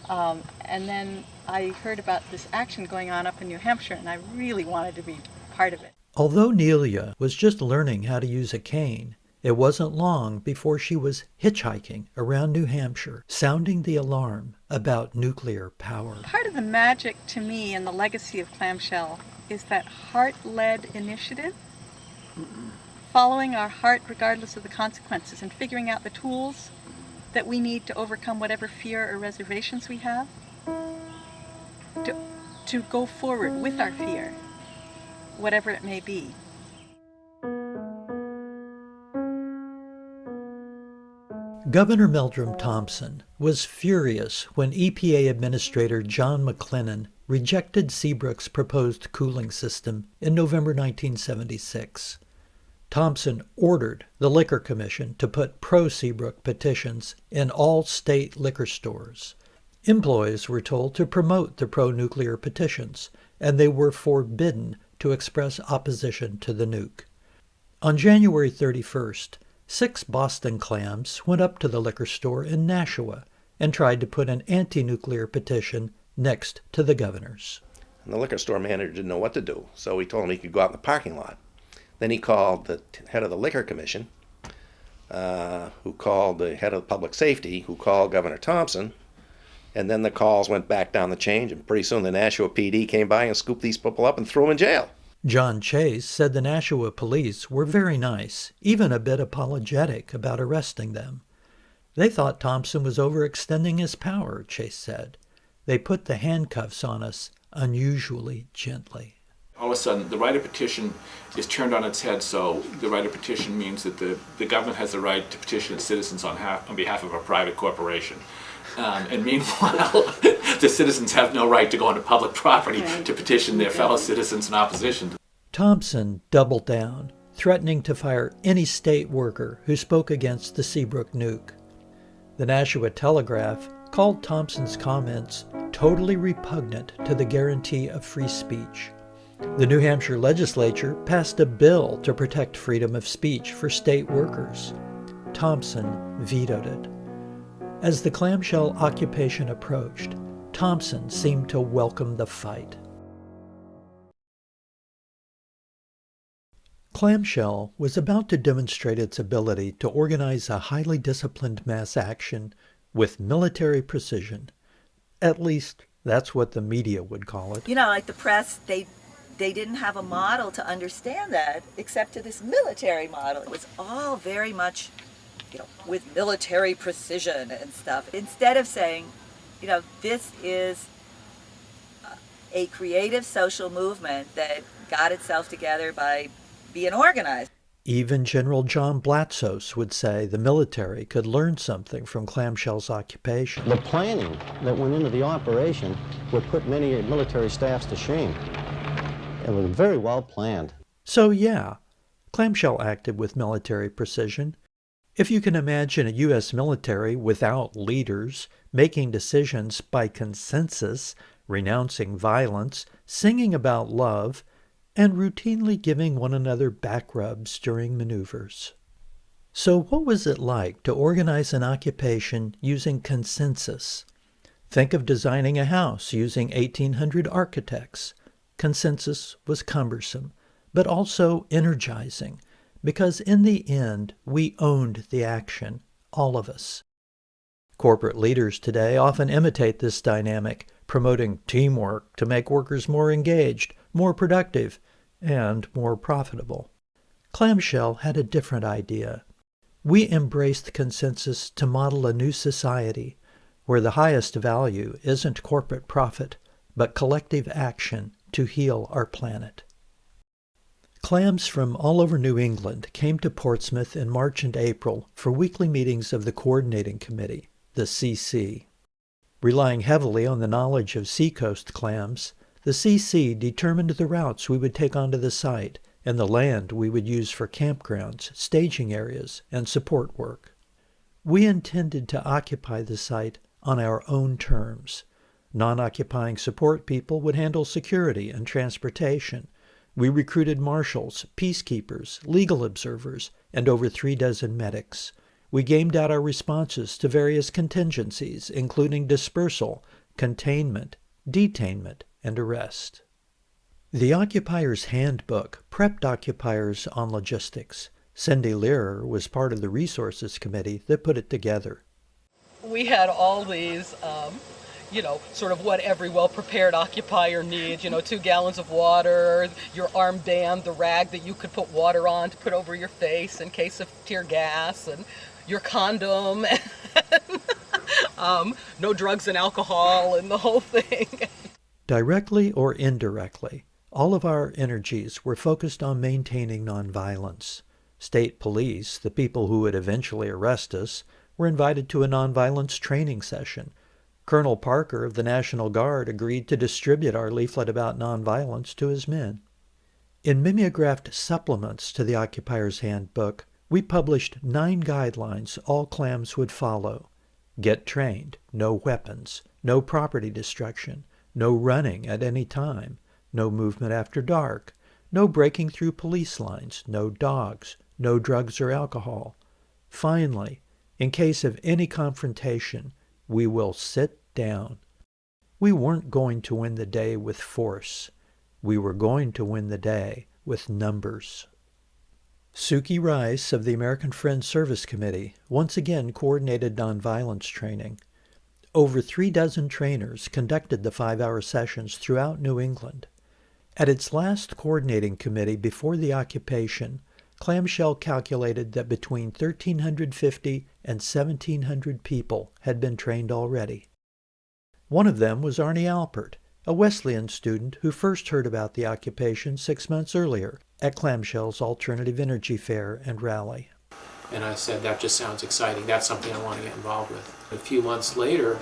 And then I heard about this action going on up in New Hampshire, and I really wanted to be part of it. Although Nelia was just learning how to use a cane, it wasn't long before she was hitchhiking around New Hampshire, sounding the alarm about nuclear power. Part of the magic to me and the legacy of Clamshell is that heart-led initiative, following our heart regardless of the consequences and figuring out the tools that we need to overcome whatever fear or reservations we have, to go forward with our fear, whatever it may be. Governor Meldrim Thompson was furious when EPA Administrator John McLennan rejected Seabrook's proposed cooling system in November 1976. Thompson ordered the Liquor Commission to put pro-Seabrook petitions in all state liquor stores. Employees were told to promote the pro-nuclear petitions, and they were forbidden to express opposition to the nuke. On January 31st, 6 Boston Clams went up to the liquor store in Nashua and tried to put an anti-nuclear petition next to the governor's. And the liquor store manager didn't know what to do, so he told him he could go out in the parking lot. Then he called the head of the Liquor Commission, who called the head of public safety, who called Governor Thompson, and then the calls went back down the chain, and pretty soon the Nashua PD came by and scooped these people up and threw them in jail. John Chase said the Nashua police were very nice, even a bit apologetic about arresting them. They thought Thompson was overextending his power, Chase said. They put the handcuffs on us unusually gently. All of a sudden, the right of petition is turned on its head, so the right of petition means that the government has the right to petition its citizens on behalf of a private corporation. And meanwhile, the citizens have no right to go onto public property to petition their fellow citizens in opposition. Thompson doubled down, threatening to fire any state worker who spoke against the Seabrook nuke. The Nashua Telegraph called Thompson's comments totally repugnant to the guarantee of free speech. The New Hampshire legislature passed a bill to protect freedom of speech for state workers. Thompson vetoed it. As the clamshell occupation approached, Thompson seemed to welcome the fight. Clamshell was about to demonstrate its ability to organize a highly disciplined mass action with military precision. At least, that's what the media would call it. You know, like the press, they didn't have a model to understand that, except to this military model. It was all very much, you know, with military precision and stuff. Instead of saying, you know, this is a creative social movement that got itself together by being organized. Even General John Blatsos would say the military could learn something from Clamshell's occupation. The planning that went into the operation would put many military staffs to shame. It was very well planned. So yeah, Clamshell acted with military precision. If you can imagine a U.S. military without leaders, making decisions by consensus, renouncing violence, singing about love, and routinely giving one another back rubs during maneuvers. So what was it like to organize an occupation using consensus? Think of designing a house using 1800 architects. Consensus was cumbersome, but also energizing, because in the end, we owned the action, all of us. Corporate leaders today often imitate this dynamic, promoting teamwork to make workers more engaged, more productive, and more profitable. Clamshell had a different idea. We embraced consensus to model a new society where the highest value isn't corporate profit, but collective action to heal our planet. Clams from all over New England came to Portsmouth in March and April for weekly meetings of the Coordinating Committee, the CC. Relying heavily on the knowledge of seacoast clams, the CC determined the routes we would take onto the site and the land we would use for campgrounds, staging areas, and support work. We intended to occupy the site on our own terms. Non-occupying support people would handle security and transportation. We recruited marshals, peacekeepers, legal observers, and over 36 medics. We gamed out our responses to various contingencies, including dispersal, containment, detainment, and arrest. The Occupier's Handbook prepped occupiers on logistics. Cindy Learer was part of the Resources Committee that put it together. We had all these, sort of what every well-prepared occupier needs, 2 gallons of water, your armband, the rag that you could put water on to put over your face in case of tear gas, and your condom, and no drugs and alcohol, and the whole thing. Directly or indirectly, all of our energies were focused on maintaining nonviolence. State police, the people who would eventually arrest us, were invited to a nonviolence training session. Colonel Parker of the National Guard agreed to distribute our leaflet about nonviolence to his men. In mimeographed supplements to the Occupier's Handbook, we published 9 guidelines all clams would follow. Get trained, no weapons, no property destruction, no running at any time, no movement after dark, no breaking through police lines, no dogs, no drugs or alcohol. Finally, in case of any confrontation, we will sit down. We weren't going to win the day with force. We were going to win the day with numbers. Suki Rice of the American Friends Service Committee once again coordinated nonviolence training. Over 36 trainers conducted the 5-hour sessions throughout New England. At its last coordinating committee before the occupation, Clamshell calculated that between 1,350 and 1,700 people had been trained already. One of them was Arnie Alpert, a Wesleyan student who first heard about the occupation 6 months earlier at Clamshell's Alternative Energy Fair and Rally. And I said, that just sounds exciting. That's something I want to get involved with. A few months later,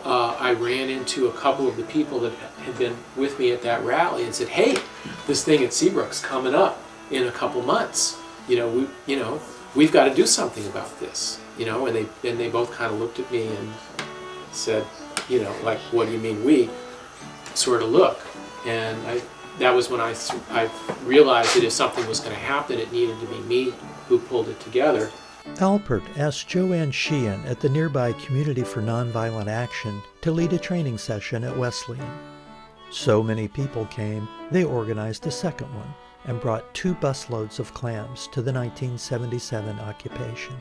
I ran into a couple of the people that had been with me at that rally and said, hey, this thing at Seabrook's coming up in a couple months. We've got to do something about this. And they both kind of looked at me and said, like, what do you mean we? Sort of look. And that was when I realized that if something was going to happen, it needed to be me who pulled it together. Alpert asked Joanne Sheehan at the nearby Community for Nonviolent Action to lead a training session at Wesleyan. So many people came, they organized a second one and brought 2 busloads of clams to the 1977 occupation.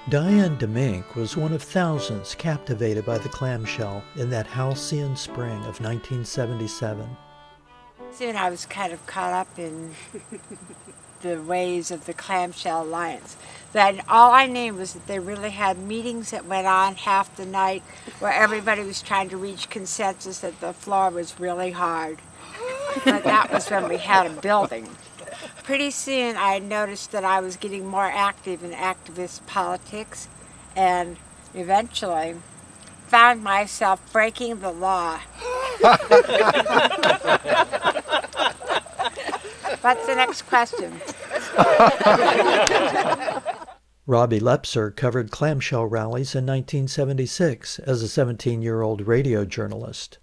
Diane DeMink was one of thousands captivated by the clamshell in that halcyon spring of 1977. Soon I was kind of caught up in the ways of the Clamshell Alliance. Then all I knew was that they really had meetings that went on half the night where everybody was trying to reach consensus that the floor was really hard. But that was when we had a building. Pretty soon I noticed that I was getting more active in activist politics and eventually found myself breaking the law. What's the next question? Robbie Lepser covered clamshell rallies in 1976 as a 17-year-old radio journalist.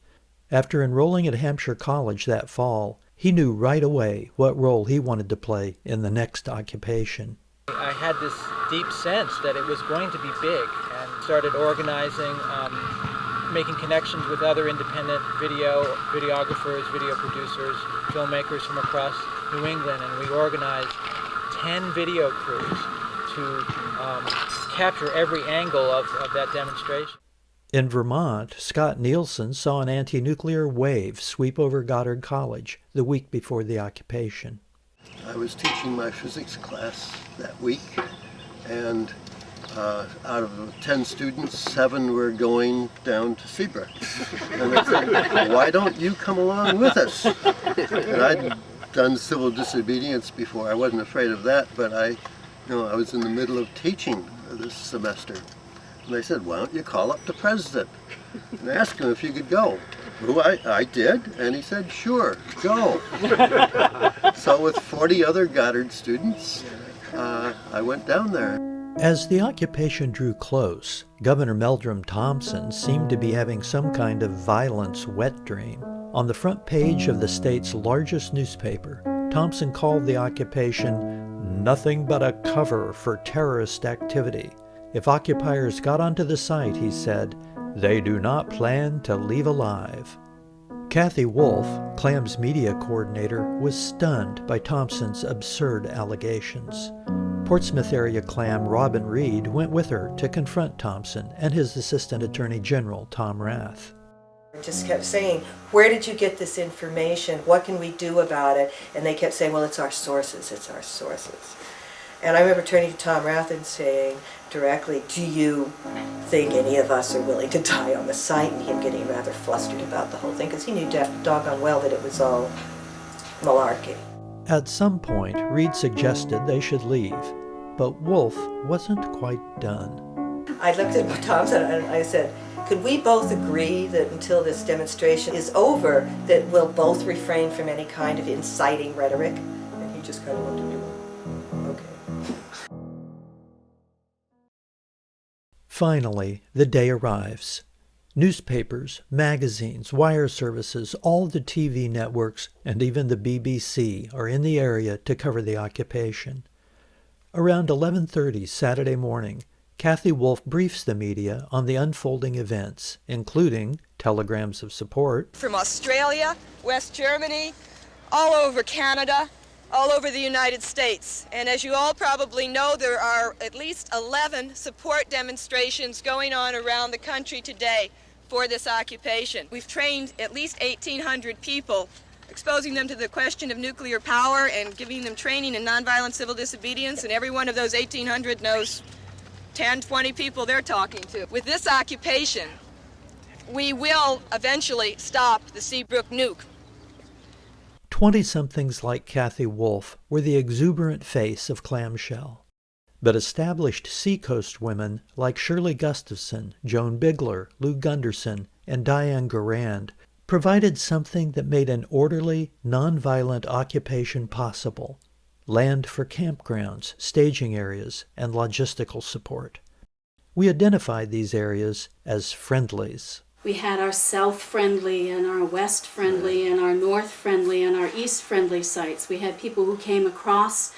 After enrolling at Hampshire College that fall, he knew right away what role he wanted to play in the next occupation. I had this deep sense that it was going to be big and started organizing, making connections with other independent videographers, video producers, filmmakers from across New England, and we organized 10 video crews to capture every angle of that demonstration. In Vermont, Scott Nielsen saw an anti-nuclear wave sweep over Goddard College the week before the occupation. I was teaching my physics class that week, and out of the 10 students, 7 were going down to Seabrook. And they said, why don't you come along with us? And I'd done civil disobedience before. I wasn't afraid of that, but I was in the middle of teaching this semester. And they said, why don't you call up the president and ask him if you could go? Who I did, and he said, sure, go. So with 40 other Goddard students, I went down there. As the occupation drew close, Governor Meldrim Thompson seemed to be having some kind of violence wet dream. On the front page of the state's largest newspaper, Thompson called the occupation nothing but a cover for terrorist activity. If occupiers got onto the site, he said, they do not plan to leave alive. Kathy Wolf, Clams media coordinator, was stunned by Thompson's absurd allegations. Portsmouth area Clam Robin Reed went with her to confront Thompson and his Assistant Attorney General, Tom Rath. Just kept saying, where did you get this information? What can we do about it? And they kept saying, well, it's our sources, it's our sources. And I remember turning to Tom Rath and saying directly, do you think any of us are willing to die on the site? And him getting rather flustered about the whole thing, because he knew doggone well that it was all malarkey. At some point, Reed suggested they should leave, but Wolf wasn't quite done. I looked at Thompson and I said, could we both agree that until this demonstration is over, that we'll both refrain from any kind of inciting rhetoric? And he just kind of looked at me, okay. Finally, the day arrives. Newspapers, magazines, wire services, all the TV networks, and even the BBC are in the area to cover the occupation. Around 11:30 Saturday morning, Kathy Wolf briefs the media on the unfolding events, including telegrams of support from Australia, West Germany, all over Canada, all over the United States. And as you all probably know, there are at least 11 support demonstrations going on around the country today for this occupation. We've trained at least 1,800 people, exposing them to the question of nuclear power and giving them training in nonviolent civil disobedience, and every one of those 1,800 knows 10, 20 people they're talking to. With this occupation, we will eventually stop the Seabrook nuke. 20-somethings like Kathy Wolf were the exuberant face of Clamshell. But established seacoast women like Shirley Gustafson, Joan Bigler, Lou Gunderson, and Diane Garand provided something that made an orderly, nonviolent occupation possible: land for campgrounds, staging areas, and logistical support. We identified these areas as friendlies. We had our south-friendly and our west-friendly and our north-friendly and our east-friendly sites. We had people who came across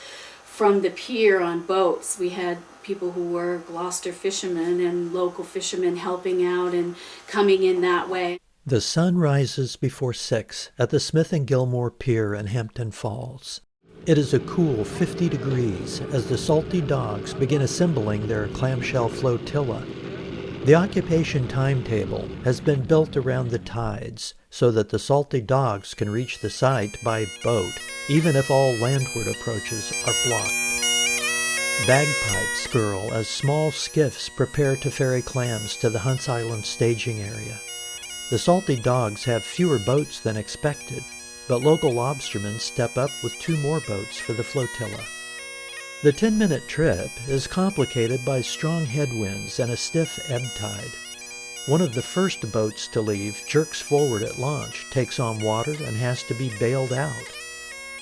from the pier on boats. We had people who were Gloucester fishermen and local fishermen helping out and coming in that way. The sun rises before 6 at the Smith & Gilmore Pier in Hampton Falls. It is a cool 50 degrees as the Salty Dogs begin assembling their clamshell flotilla. The occupation timetable has been built around the tides so that the Salty Dogs can reach the site by boat, even if all landward approaches are blocked. Bagpipes skirl as small skiffs prepare to ferry clams to the Hunts Island staging area. The Salty Dogs have fewer boats than expected, but local lobstermen step up with 2 more boats for the flotilla. The 10-minute trip is complicated by strong headwinds and a stiff ebb tide. One of the first boats to leave jerks forward at launch, takes on water, and has to be bailed out.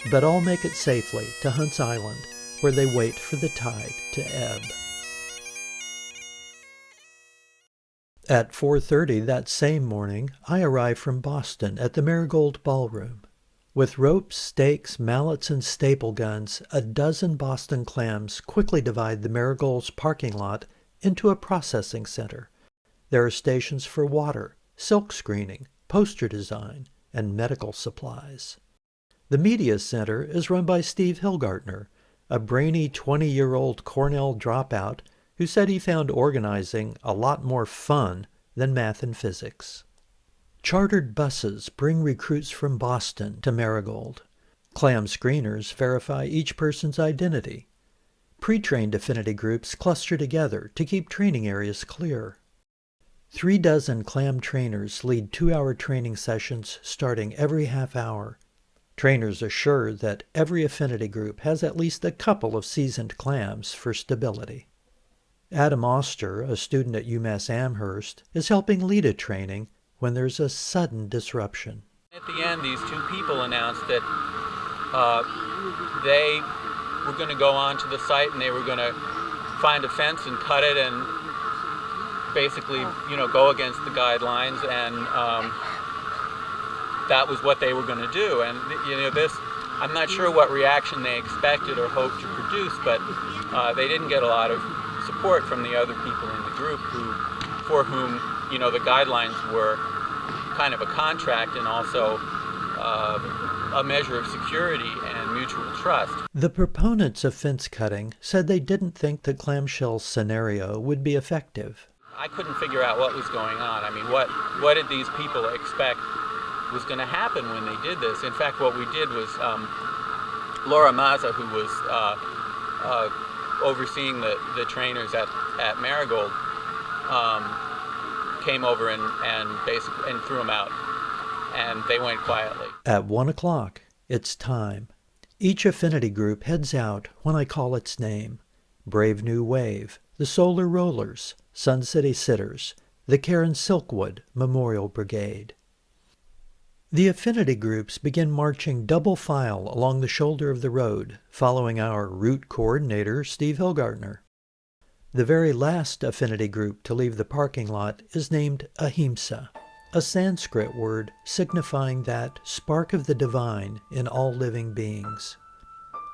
But all make it safely to Hunts Island, where they wait for the tide to ebb. At 4:30 that same morning, I arrive from Boston at the Marigold Ballroom. With ropes, stakes, mallets, and staple guns, a dozen Boston Clams quickly divide the Marigold's parking lot into a processing center. There are stations for water, silk screening, poster design, and medical supplies. The media center is run by Steve Hilgartner, a brainy 20-year-old Cornell dropout who said he found organizing a lot more fun than math and physics. Chartered buses bring recruits from Boston to Marigold. Clam screeners verify each person's identity. Pre-trained affinity groups cluster together to keep training areas clear. 36 clam trainers lead 2-hour training sessions starting every half hour. Trainers assure that every affinity group has at least a couple of seasoned clams for stability. Adam Oster, a student at UMass Amherst, is helping lead a training when there's a sudden disruption. At the end, these two people announced that they were going to go onto the site and they were going to find a fence and cut it and basically, go against the guidelines, and that was what they were going to do. And this, I'm not sure what reaction they expected or hoped to produce, but they didn't get a lot of support from the other people in the group for whom, the guidelines were kind of a contract and also a measure of security and mutual trust. The proponents of fence cutting said they didn't think the clamshell scenario would be effective. I couldn't figure out what was going on. I mean, what did these people expect was going to happen when they did this? In fact, what we did was Laura Mazza, who was overseeing the trainers at Marigold, came over and basically threw them out, and they went quietly. At 1 o'clock, it's time. Each affinity group heads out when I call its name. Brave New Wave, the Solar Rollers, Sun City Sitters, the Karen Silkwood Memorial Brigade. The affinity groups begin marching double file along the shoulder of the road, following our route coordinator, Steve Hilgartner. The very last affinity group to leave the parking lot is named Ahimsa, a Sanskrit word signifying that spark of the divine in all living beings.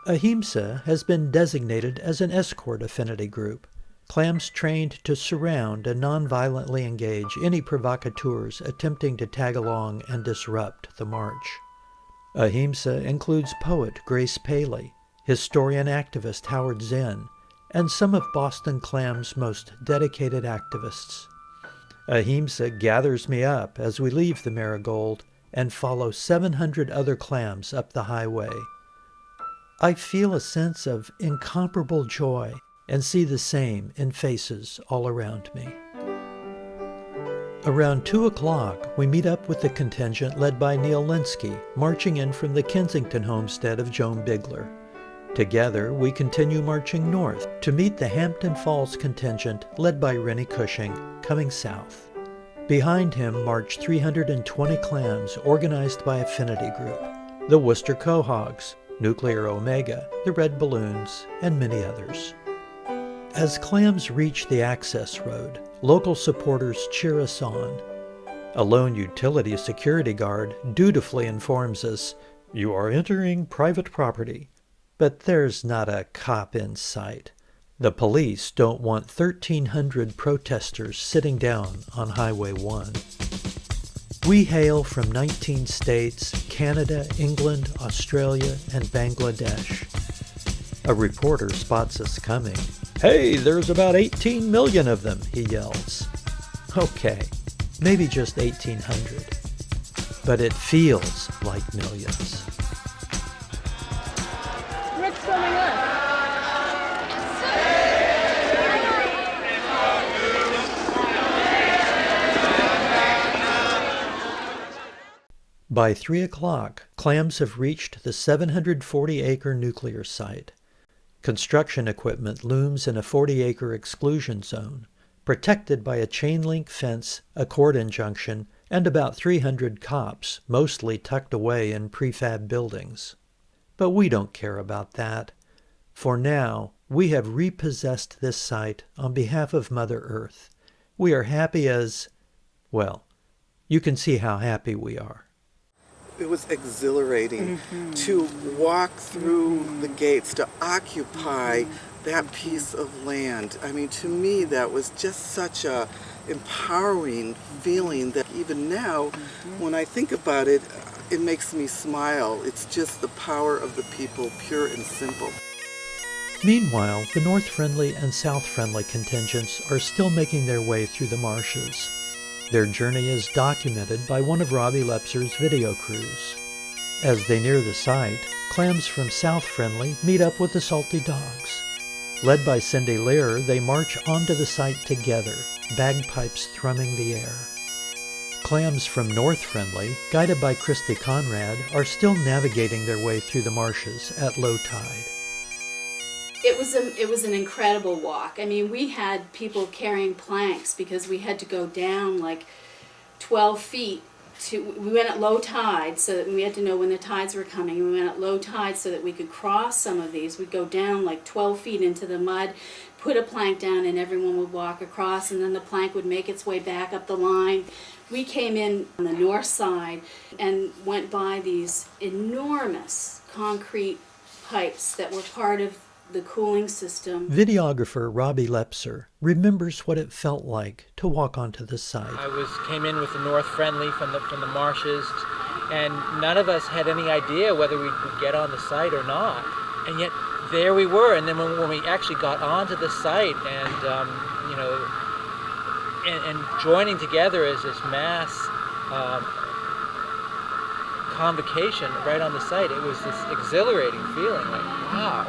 Ahimsa has been designated as an escort affinity group, clams trained to surround and nonviolently engage any provocateurs attempting to tag along and disrupt the march. Ahimsa includes poet Grace Paley, historian activist Howard Zinn, and some of Boston Clam's most dedicated activists. Ahimsa gathers me up as we leave the Marigold and follow 700 other clams up the highway. I feel a sense of incomparable joy and see the same in faces all around me. Around 2 o'clock, we meet up with the contingent led by Neil Linsky, marching in from the Kensington homestead of Joan Bigler. Together, we continue marching north to meet the Hampton Falls contingent led by Rennie Cushing, coming south. Behind him march 320 clams organized by affinity group, the Worcester Quahogs, Nuclear Omega, the Red Balloons, and many others. As clams reach the access road, local supporters cheer us on. A lone utility security guard dutifully informs us, "You are entering private property." But there's not a cop in sight. The police don't want 1,300 protesters sitting down on Highway 1. We hail from 19 states, Canada, England, Australia, and Bangladesh. A reporter spots us coming. "Hey, there's about 18 million of them," he yells. Okay, maybe just 1,800. But it feels like millions. Rick's coming up. By 3 o'clock, clams have reached the 740-acre nuclear site. Construction equipment looms in a 40-acre exclusion zone, protected by a chain-link fence, a cordon junction, and about 300 cops, mostly tucked away in prefab buildings. But we don't care about that. For now, we have repossessed this site on behalf of Mother Earth. We are happy as, well, you can see how happy we are. It was exhilarating to walk through the gates, to occupy that piece of land. I mean, to me, that was just such a empowering feeling that even now, when I think about it, it makes me smile. It's just the power of the people, pure and simple. Meanwhile, the North-friendly and South-friendly contingents are still making their way through the marshes. Their journey is documented by one of Robbie Lepser's video crews. As they near the site, clams from South Friendly meet up with the Salty Dogs. Led by Cindy Lear, they march onto the site together, bagpipes thrumming the air. Clams from North Friendly, guided by Christy Conrad, are still navigating their way through the marshes at low tide. It was an incredible walk. I mean, we had people carrying planks because we had to go down like 12 feet. We went at low tide, so that we had to know when the tides were coming. We went at low tide so that we could cross some of these. We'd go down like 12 feet into the mud, put a plank down, and everyone would walk across, and then the plank would make its way back up the line. We came in on the north side and went by these enormous concrete pipes that were part of the cooling system. Videographer Robbie Lepser remembers what it felt like to walk onto the site. Came in with the North Friendly from the marshes, and none of us had any idea whether we would get on the site or not. And yet there we were. And then when we actually got onto the site, and and joining together as this mass convocation right on the site, it was this exhilarating feeling, like, wow.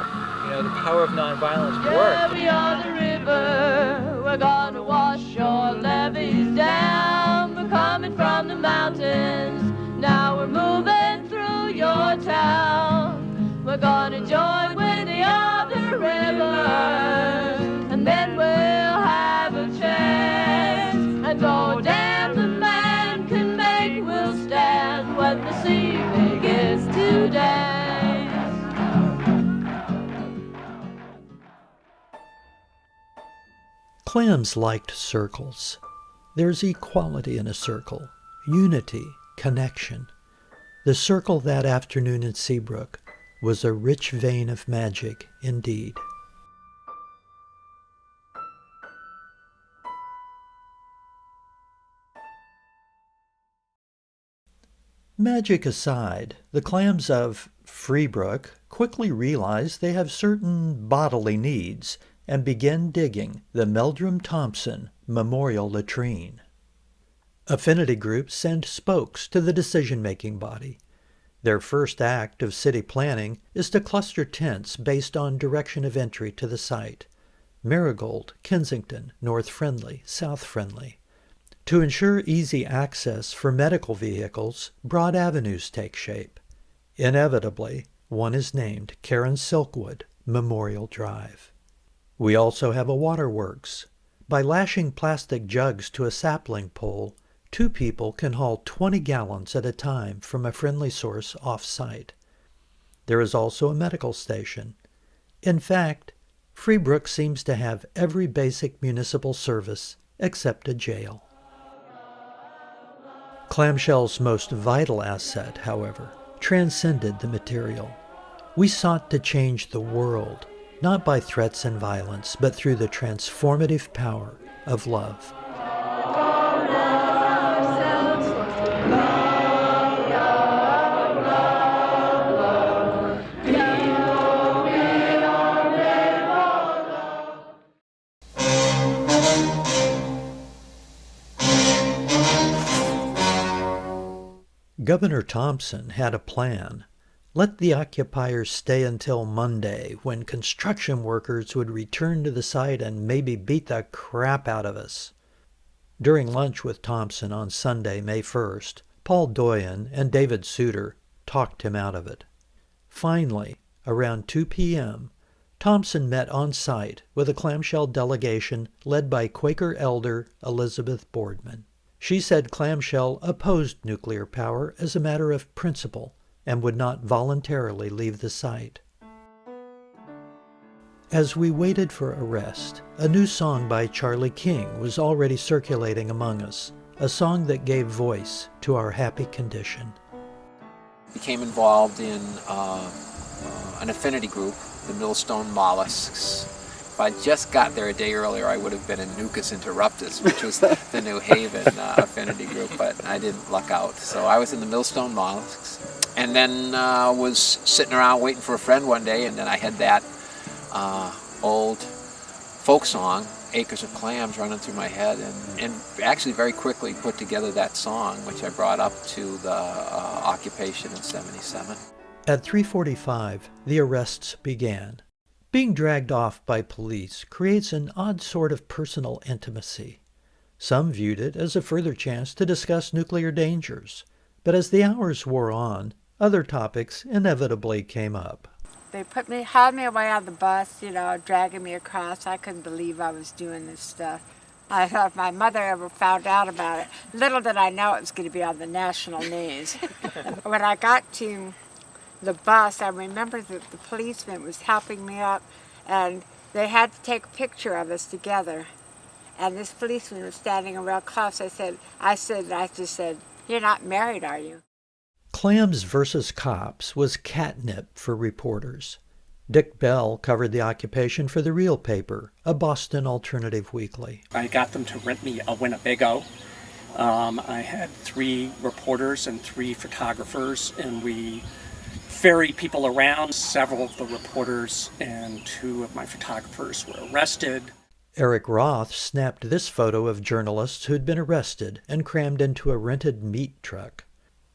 The power of nonviolence works. Beyond the river, we're gonna wash your levees down. We're coming from the mountains, now we're moving through your town. We're gonna join with the other rivers, and then we'll have a chance. And no dam the man can make will stand when the sea begins to dance. Clams liked circles. There's equality in a circle, unity, connection. The circle that afternoon in Seabrook was a rich vein of magic indeed. Magic aside, the clams of Freebrook quickly realize they have certain bodily needs and begin digging the Meldrim Thompson Memorial Latrine. Affinity groups send spokes to the decision-making body. Their first act of city planning is to cluster tents based on direction of entry to the site: Marigold, Kensington, North Friendly, South Friendly. To ensure easy access for medical vehicles, broad avenues take shape. Inevitably, one is named Karen Silkwood Memorial Drive. We also have a waterworks. By lashing plastic jugs to a sapling pole, 2 people can haul 20 gallons at a time from a friendly source off-site. There is also a medical station. In fact, Freebrook seems to have every basic municipal service except a jail. Clamshell's most vital asset, however, transcended the material. We sought to change the world, not by threats and violence, but through the transformative power of love. Governor Thompson had a plan. Let the occupiers stay until Monday, when construction workers would return to the site and maybe beat the crap out of us. During lunch with Thompson on Sunday, May 1st, Paul Doyen and David Suter talked him out of it. Finally, around 2 p.m., Thompson met on site with a clamshell delegation led by Quaker elder Elizabeth Boardman. She said Clamshell opposed nuclear power as a matter of principle and would not voluntarily leave the site. As we waited for arrest, a new song by Charlie King was already circulating among us, a song that gave voice to our happy condition. Became involved in an affinity group, the Millstone Mollusks. If I just got there a day earlier, I would have been in Nucus Interruptus, which was the New Haven affinity group, but I didn't luck out. So I was in the Millstone Mollusks, and then was sitting around waiting for a friend one day, and then I had that old folk song, Acres of Clams, running through my head, and actually very quickly put together that song, which I brought up to the occupation in '77. At 3:45, the arrests began. Being dragged off by police creates an odd sort of personal intimacy. Some viewed it as a further chance to discuss nuclear dangers. But as the hours wore on, other topics inevitably came up. They hauled me away on the bus, dragging me across. I couldn't believe I was doing this stuff. I thought if my mother ever found out about it, little did I know it was going to be on the national news. When I got to the bus, I remember that the policeman was helping me up, and they had to take a picture of us together. And this policeman was standing real close. I just said, "You're not married, are you?" Clams versus cops was catnip for reporters. Dick Bell covered the occupation for the Real paper, a Boston alternative weekly. I got them to rent me a Winnebago. I had 3 reporters and 3 photographers, and we ferried people around. Several of the reporters and 2 of my photographers were arrested. Eric Roth snapped this photo of journalists who'd been arrested and crammed into a rented meat truck.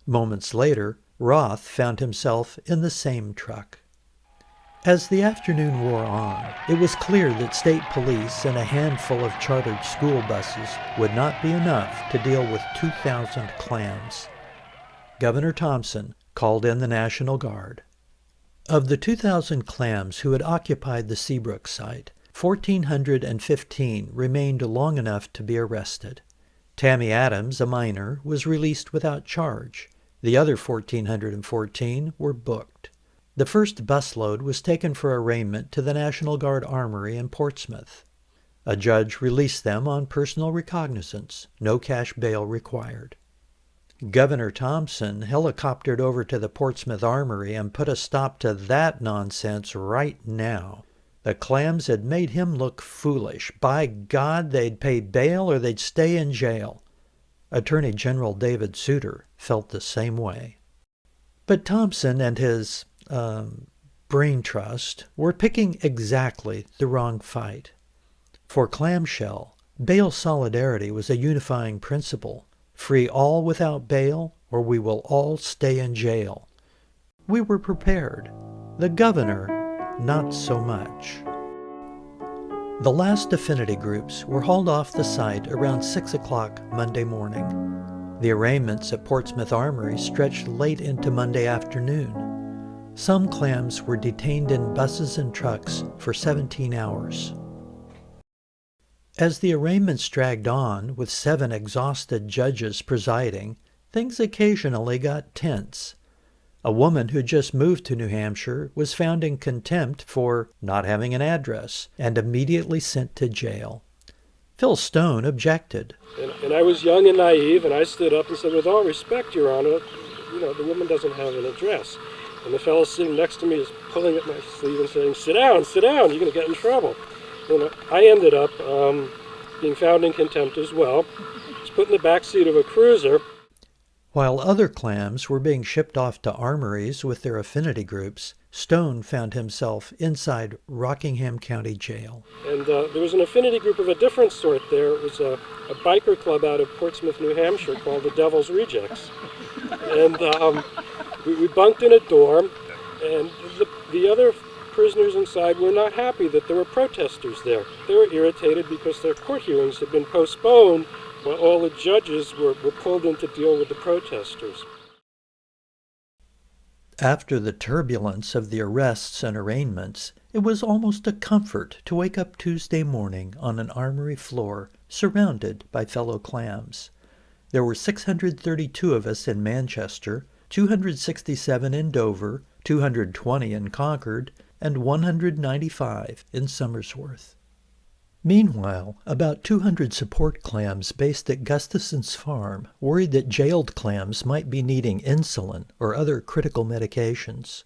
Moments later, Roth found himself in the same truck. As the afternoon wore on, it was clear that state police and a handful of chartered school buses would not be enough to deal with 2,000 clams. Governor Thompson called in the National Guard. Of the 2,000 clams who had occupied the Seabrook site, 1,415 remained long enough to be arrested. Tammy Adams, a minor, was released without charge. The other 1,414 were booked. The first busload was taken for arraignment to the National Guard Armory in Portsmouth. A judge released them on personal recognizance, no cash bail required. Governor Thompson helicoptered over to the Portsmouth Armory and put a stop to that nonsense right now. The clams had made him look foolish. By God, they'd pay bail or they'd stay in jail. Attorney General David Souter felt the same way. But Thompson and his brain trust were picking exactly the wrong fight. For Clamshell, bail solidarity was a unifying principle. Free all without bail, or we will all stay in jail. We were prepared. The governor, not so much. The last affinity groups were hauled off the site around 6 o'clock Monday morning. The arraignments at Portsmouth Armory stretched late into Monday afternoon. Some clams were detained in buses and trucks for 17 hours. As the arraignments dragged on, with 7 exhausted judges presiding, things occasionally got tense. A woman who just moved to New Hampshire was found in contempt for not having an address and immediately sent to jail. Phil Stone objected. And I was young and naive, and I stood up and said, "With all respect, Your Honor, the woman doesn't have an address." And the fellow sitting next to me is pulling at my sleeve and saying, sit down, you're going to get in trouble." I ended up being found in contempt as well. I was put in the back seat of a cruiser. While other clams were being shipped off to armories with their affinity groups, Stone found himself inside Rockingham County Jail. And there was an affinity group of a different sort there. It was a biker club out of Portsmouth, New Hampshire called the Devil's Rejects. And we bunked in a dorm, and the other prisoners inside were not happy that there were protesters there. They were irritated because their court hearings had been postponed while all the judges were pulled in to deal with the protesters. After the turbulence of the arrests and arraignments, it was almost a comfort to wake up Tuesday morning on an armory floor surrounded by fellow clams. There were 632 of us in Manchester, 267 in Dover, 220 in Concord, and 195 in Somersworth. Meanwhile, about 200 support clams based at Gustafson's farm worried that jailed clams might be needing insulin or other critical medications.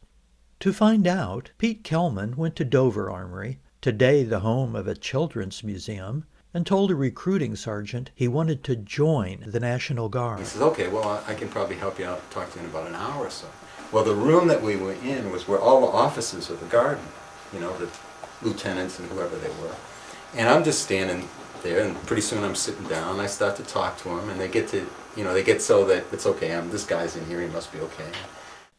To find out, Pete Kellman went to Dover Armory, today the home of a children's museum, and told a recruiting sergeant he wanted to join the National Guard. He says, "Okay, well, I can probably help you out, talk to you in about an hour or so." Well, the room that we were in was where all the officers of the Guard, the lieutenants and whoever they were. And I'm just standing there, and pretty soon I'm sitting down, I start to talk to them, and they get so that it's okay, this guy's in here, he must be okay.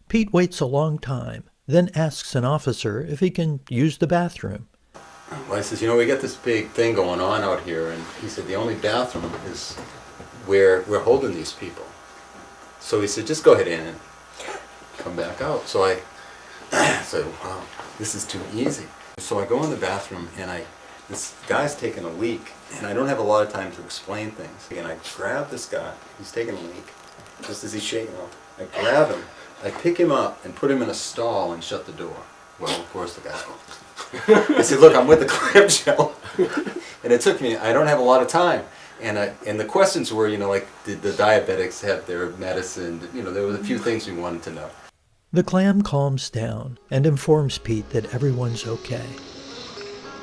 Pete waits a long time, then asks an officer if he can use the bathroom. Well, I says, you know, we got this big thing going on out here, and he said the only bathroom is where we're holding these people. So he said, just go ahead in and come back out. So I said, wow, this is too easy. So I go in the bathroom, and this guy's taking a leak, and I don't have a lot of time to explain things. And I grab this guy, he's taking a leak, just as he's shaking off. I grab him, I pick him up and put him in a stall and shut the door. Well, of course the guy's going. I said, look, I'm with the Clamshell. And it took me, I don't have a lot of time. And the questions were, you know, like, did the diabetics have their medicine? You know, there was a few things we wanted to know. The Clam calms down and informs Pete that everyone's okay.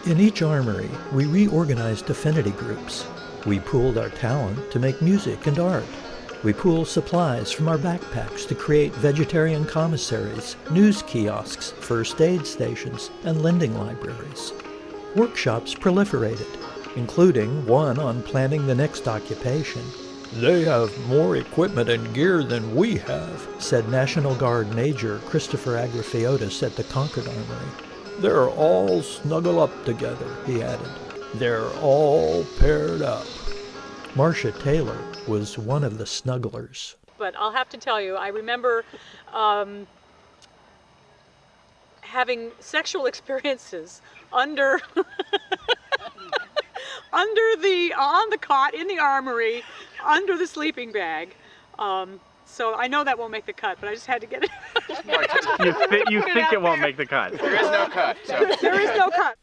In each armory, we reorganized affinity groups. We pooled our talent to make music and art. We pooled supplies from our backpacks to create vegetarian commissaries, news kiosks, first aid stations, and lending libraries. Workshops proliferated, including one on planning the next occupation. "They have more equipment and gear than we have," said National Guard Major Christopher Agrafiotis at the Concord Armory. "They're all snuggle up together," he added. "They're all paired up." Marcia Taylor was one of the snugglers. But I'll have to tell you, I remember having sexual experiences under on the cot in the armory, under the sleeping bag. So I know that won't make the cut, but I just had to get it. You think it won't make the cut. There is no cut. So. There is no cut.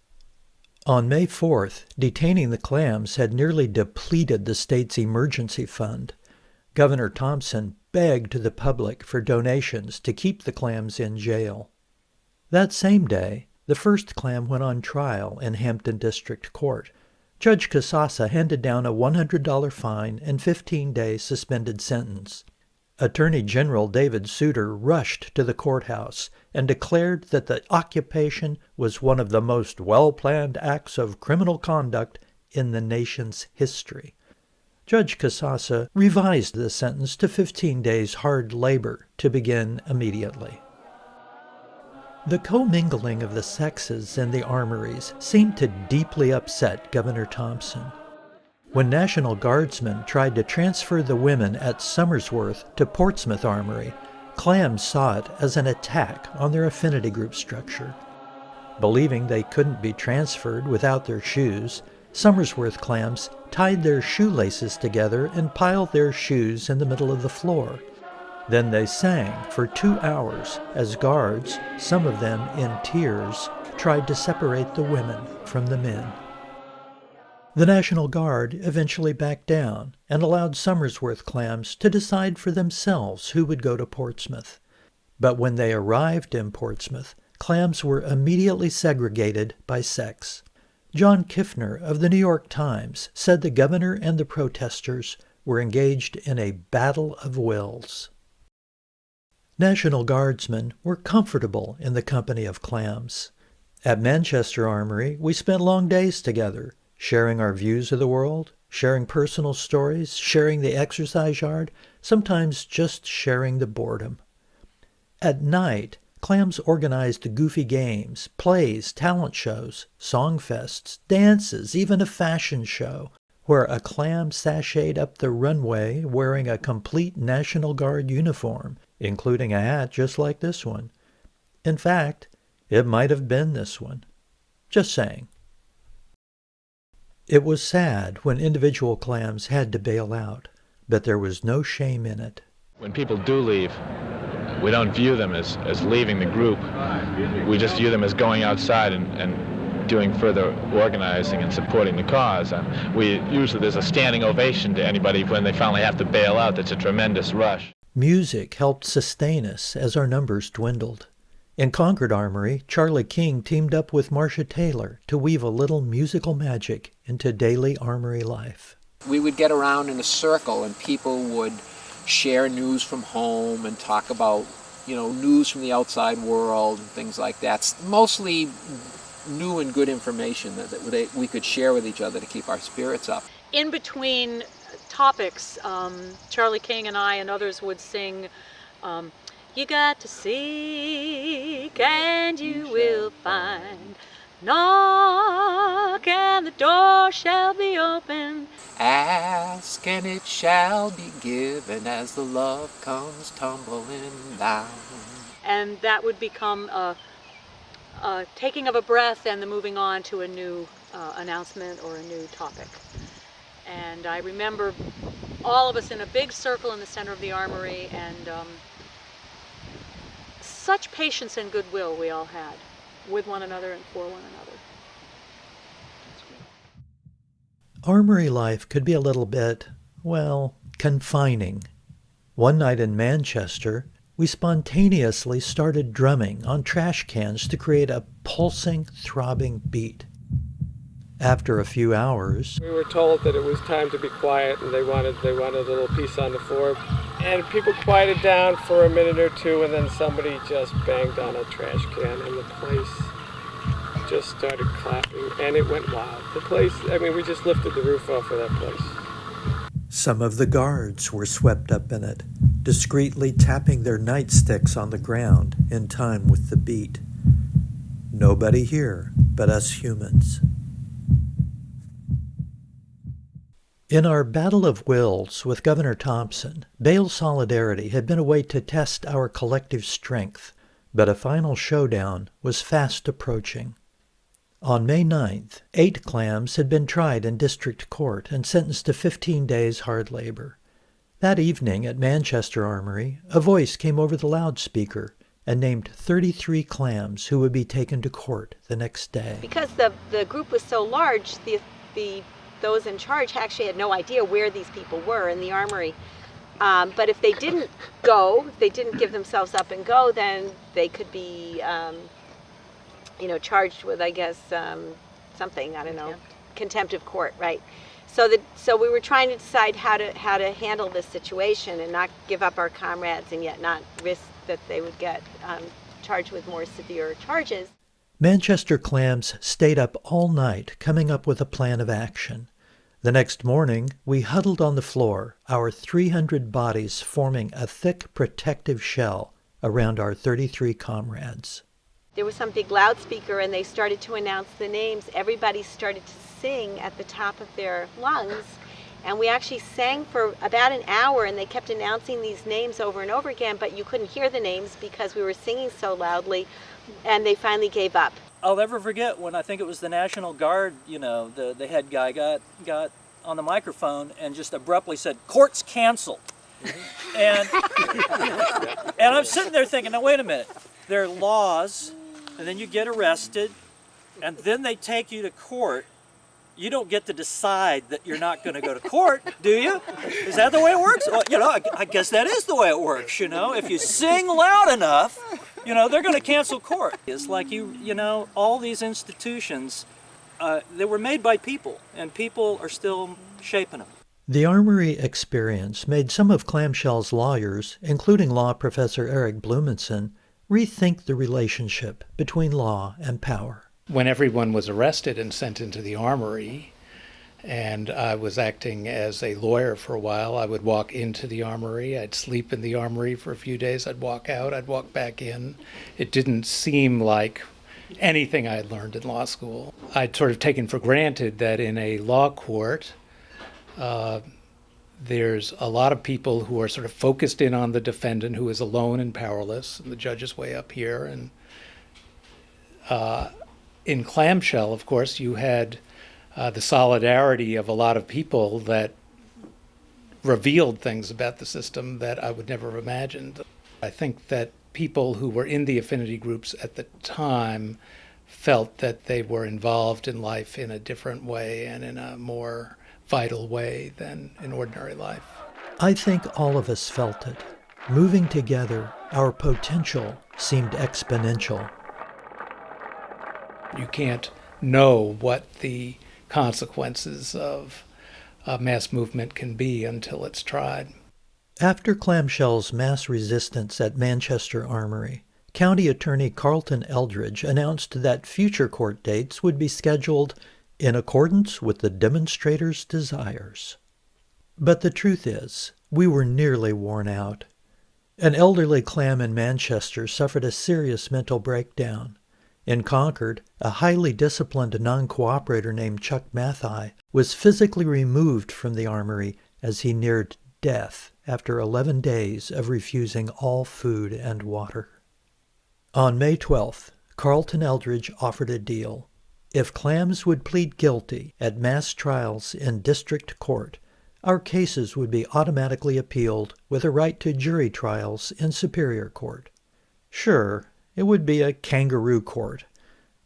On May 4th, detaining the Clams had nearly depleted the state's emergency fund. Governor Thompson begged the public for donations to keep the Clams in jail. That same day, the first Clam went on trial in Hampton District Court. Judge Casassa handed down a $100 fine and 15-day suspended sentence. Attorney General David Souter rushed to the courthouse and declared that the occupation was one of the most well-planned acts of criminal conduct in the nation's history. Judge Casassa revised the sentence to 15 days hard labor to begin immediately. The commingling of the sexes in the armories seemed to deeply upset Governor Thompson. When National Guardsmen tried to transfer the women at Somersworth to Portsmouth Armory, Clams saw it as an attack on their affinity group structure. Believing they couldn't be transferred without their shoes, Somersworth Clams tied their shoelaces together and piled their shoes in the middle of the floor. Then they sang for 2 hours as guards, some of them in tears, tried to separate the women from the men. The National Guard eventually backed down and allowed Somersworth Clams to decide for themselves who would go to Portsmouth. But when they arrived in Portsmouth, Clams were immediately segregated by sex. John Kiffner of the New York Times said the governor and the protesters were engaged in a battle of wills. National Guardsmen were comfortable in the company of Clams. At Manchester Armory, we spent long days together, sharing our views of the world, sharing personal stories, sharing the exercise yard, sometimes just sharing the boredom. At night, Clams organized goofy games, plays, talent shows, song fests, dances, even a fashion show, where a Clam sashayed up the runway wearing a complete National Guard uniform, including a hat just like this one. In fact, it might have been this one. Just saying. It was sad when individual Clams had to bail out, but there was no shame in it. When people do leave, we don't view them as leaving the group. We just view them as going outside and doing further organizing and supporting the cause. And there's a standing ovation to anybody when they finally have to bail out. That's a tremendous rush. Music helped sustain us as our numbers dwindled. In Concord Armory, Charlie King teamed up with Marcia Taylor to weave a little musical magic into daily armory life. We would get around in a circle and people would share news from home and talk about, news from the outside world and things like that. It's mostly new and good information that we could share with each other to keep our spirits up. In between topics, Charlie King and I and others would sing, you got to seek and you will find. Knock and the door shall be open. Ask and it shall be given as the love comes tumbling down. And that would become a taking of a breath and the moving on to a new announcement or a new topic. And I remember all of us in a big circle in the center of the armory, and such patience and goodwill we all had with one another and for one another. Armory life could be a little bit, well, confining. One night in Manchester, we spontaneously started drumming on trash cans to create a pulsing, throbbing beat. After a few hours, we were told that it was time to be quiet, and they wanted a little piece on the floor. And people quieted down for a minute or two, and then somebody just banged on a trash can, and the place just started clapping, and it went wild. The place, we just lifted the roof off of that place. some of the guards were swept up in it, discreetly tapping their nightsticks on the ground in time with the beat. Nobody here but us humans. In our Battle of Wills with Governor Thompson, Bail Solidarity had been a way to test our collective strength, but a final showdown was fast approaching. On May 9th, 8 clams had been tried in district court and sentenced to 15 days hard labor. That evening at Manchester Armory, a voice came over the loudspeaker and named 33 clams who would be taken to court the next day. Because the group was so large, those in charge actually had no idea where these people were in the armory. But if they didn't go, if they didn't give themselves up and go, then they could be, charged with, I guess, something, I don't know, contempt of court, right? So we were trying to decide how to handle this situation and not give up our comrades and yet not risk that they would get charged with more severe charges. Manchester Clams stayed up all night coming up with a plan of action. The next morning, we huddled on the floor, our 300 bodies forming a thick protective shell around our 33 comrades. There was some big loudspeaker and they started to announce the names. Everybody started to sing at the top of their lungs. And we actually sang for about an hour and they kept announcing these names over and over again, but you couldn't hear the names because we were singing so loudly, and they finally gave up. I'll never forget when I think it was the National Guard, the head guy got on the microphone and just abruptly said, "Court's canceled." And I'm sitting there thinking, now wait a minute, there are laws, and then you get arrested, and then they take you to court. You don't get to decide that you're not going to go to court, do you? Is that the way it works? Well, I guess that is the way it works, If you sing loud enough, they're going to cancel court. It's like all these institutions, they were made by people, and people are still shaping them. The Armory experience made some of Clamshell's lawyers, including law professor Eric Blumenson, rethink the relationship between law and power. When everyone was arrested and sent into the armory, and I was acting as a lawyer for a while, I would walk into the armory, I'd sleep in the armory for a few days, I'd walk out, I'd walk back in. It didn't seem like anything I had learned in law school. I'd sort of taken for granted that in a law court, there's a lot of people who are sort of focused in on the defendant who is alone and powerless, and the judge is way up here. And in Clamshell, of course, you had the solidarity of a lot of people that revealed things about the system that I would never have imagined. I think that people who were in the affinity groups at the time felt that they were involved in life in a different way and in a more vital way than in ordinary life. I think all of us felt it. Moving together, our potential seemed exponential. You can't know what the consequences of a mass movement can be until it's tried. After Clamshell's mass resistance at Manchester Armory, County Attorney Carlton Eldridge announced that future court dates would be scheduled in accordance with the demonstrators' desires. But the truth is, we were nearly worn out. An elderly clam in Manchester suffered a serious mental breakdown. In Concord, a highly disciplined non-cooperator named Chuck Mathai was physically removed from the armory as he neared death after 11 days of refusing all food and water. On May 12th, Carlton Eldridge offered a deal. If Clams would plead guilty at mass trials in district court, our cases would be automatically appealed with a right to jury trials in Superior Court. Sure, it would be a kangaroo court,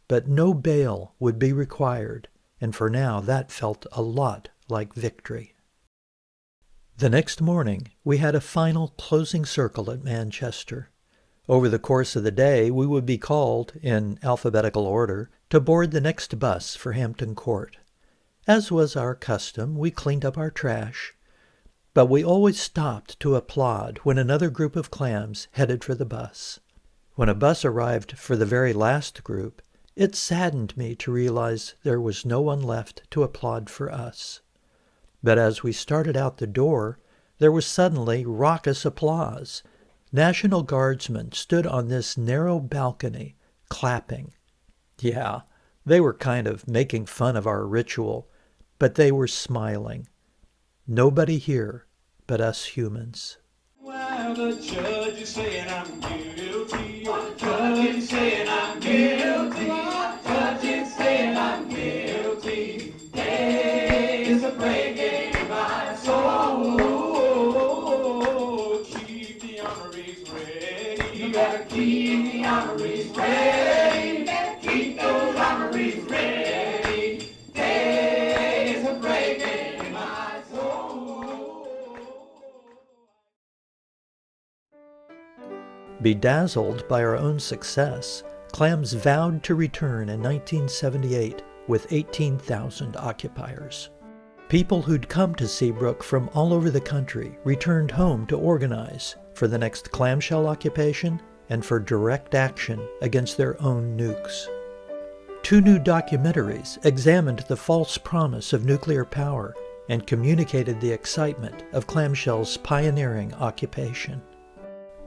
but no bail would be required, and for now that felt a lot like victory. The next morning, we had a final closing circle at Manchester. Over the course of the day, we would be called, in alphabetical order, to board the next bus for Hampton Court. As was our custom, we cleaned up our trash, but we always stopped to applaud when another group of clams headed for the bus. When a bus arrived for the very last group, it saddened me to realize there was no one left to applaud for us. But as we started out the door, there was suddenly raucous applause. National Guardsmen stood on this narrow balcony, clapping. Yeah, they were kind of making fun of our ritual, but they were smiling. Nobody here but us humans. Well, the judge is saying I'm guilty. The judge is saying I'm guilty. The judge is saying I'm guilty. There's a breaking in my soul. Keep the armories ready. You better keep the armories ready. Keep those armories ready. There's a breaking in my soul. Bedazzled by our own success, Clams vowed to return in 1978 with 18,000 occupiers. People who'd come to Seabrook from all over the country returned home to organize for the next clamshell occupation and for direct action against their own nukes. 2 new documentaries examined the false promise of nuclear power and communicated the excitement of clamshell's pioneering occupation.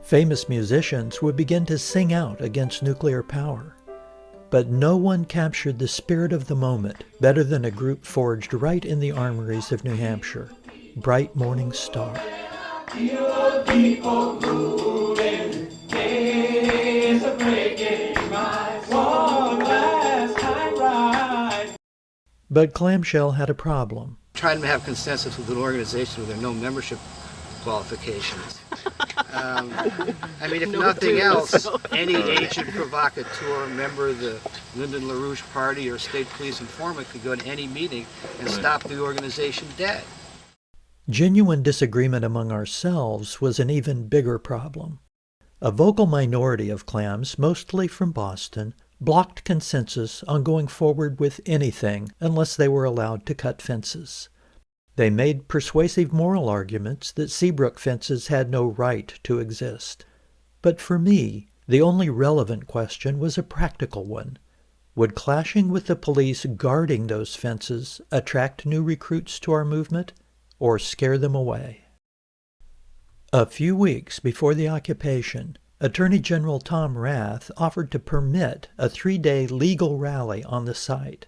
Famous musicians would begin to sing out against nuclear power. But no one captured the spirit of the moment better than a group forged right in the armories of New Hampshire, Bright Morning Star. Your people moving, there's a break in my one last high ride. But Clamshell had a problem. Trying to have consensus with an organization where there are no membership qualifications. I mean, if nothing else, any agent, provocateur, member of the Lyndon LaRouche Party or state police informant could go to any meeting and stop the organization dead. Genuine disagreement among ourselves was an even bigger problem. A vocal minority of clams, mostly from Boston, blocked consensus on going forward with anything unless they were allowed to cut fences. They made persuasive moral arguments that Seabrook fences had no right to exist. But for me, the only relevant question was a practical one. Would clashing with the police guarding those fences attract new recruits to our movement or scare them away? A few weeks before the occupation, Attorney General Tom Rath offered to permit a 3-day legal rally on the site.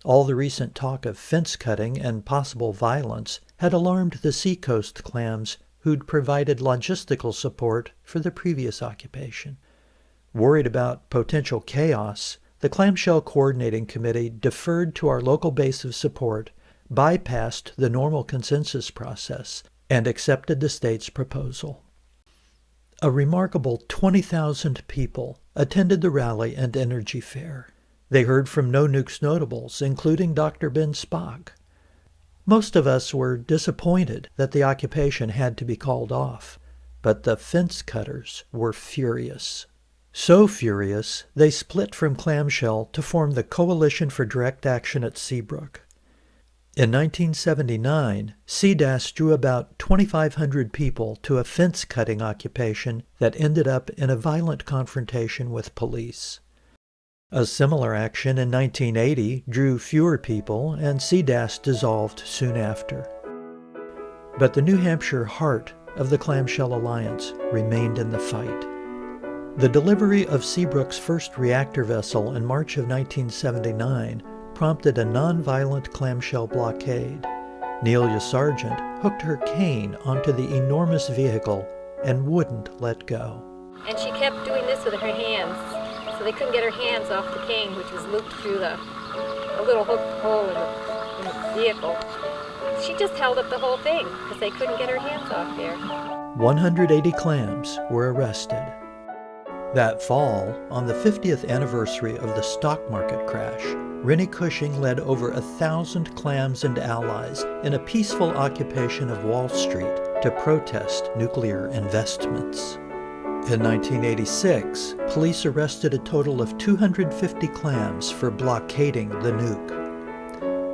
All the recent talk of fence cutting and possible violence had alarmed the seacoast clams who'd provided logistical support for the previous occupation. Worried about potential chaos, the Clamshell Coordinating Committee deferred to our local base of support, bypassed the normal consensus process, and accepted the state's proposal. A remarkable 20,000 people attended the rally and energy fair. They heard from No Nukes notables, including Dr. Ben Spock. Most of us were disappointed that the occupation had to be called off, but the fence cutters were furious. So furious, they split from Clamshell to form the Coalition for Direct Action at Seabrook. In 1979, CDAS drew about 2,500 people to a fence-cutting occupation that ended up in a violent confrontation with police. A similar action in 1980 drew fewer people, and CDAS dissolved soon after. But the New Hampshire heart of the Clamshell Alliance remained in the fight. The delivery of Seabrook's first reactor vessel in March of 1979 prompted a nonviolent clamshell blockade. Nelia Sargent hooked her cane onto the enormous vehicle and wouldn't let go. And she kept doing this with her hands, so they couldn't get her hands off the cane, which was looped through a little hook hole in the vehicle. She just held up the whole thing because they couldn't get her hands off there. 180 clams were arrested. That fall, on the 50th anniversary of the stock market crash, Rennie Cushing led over 1,000 clams and allies in a peaceful occupation of Wall Street to protest nuclear investments. In 1986, police arrested a total of 250 clams for blockading the nuke.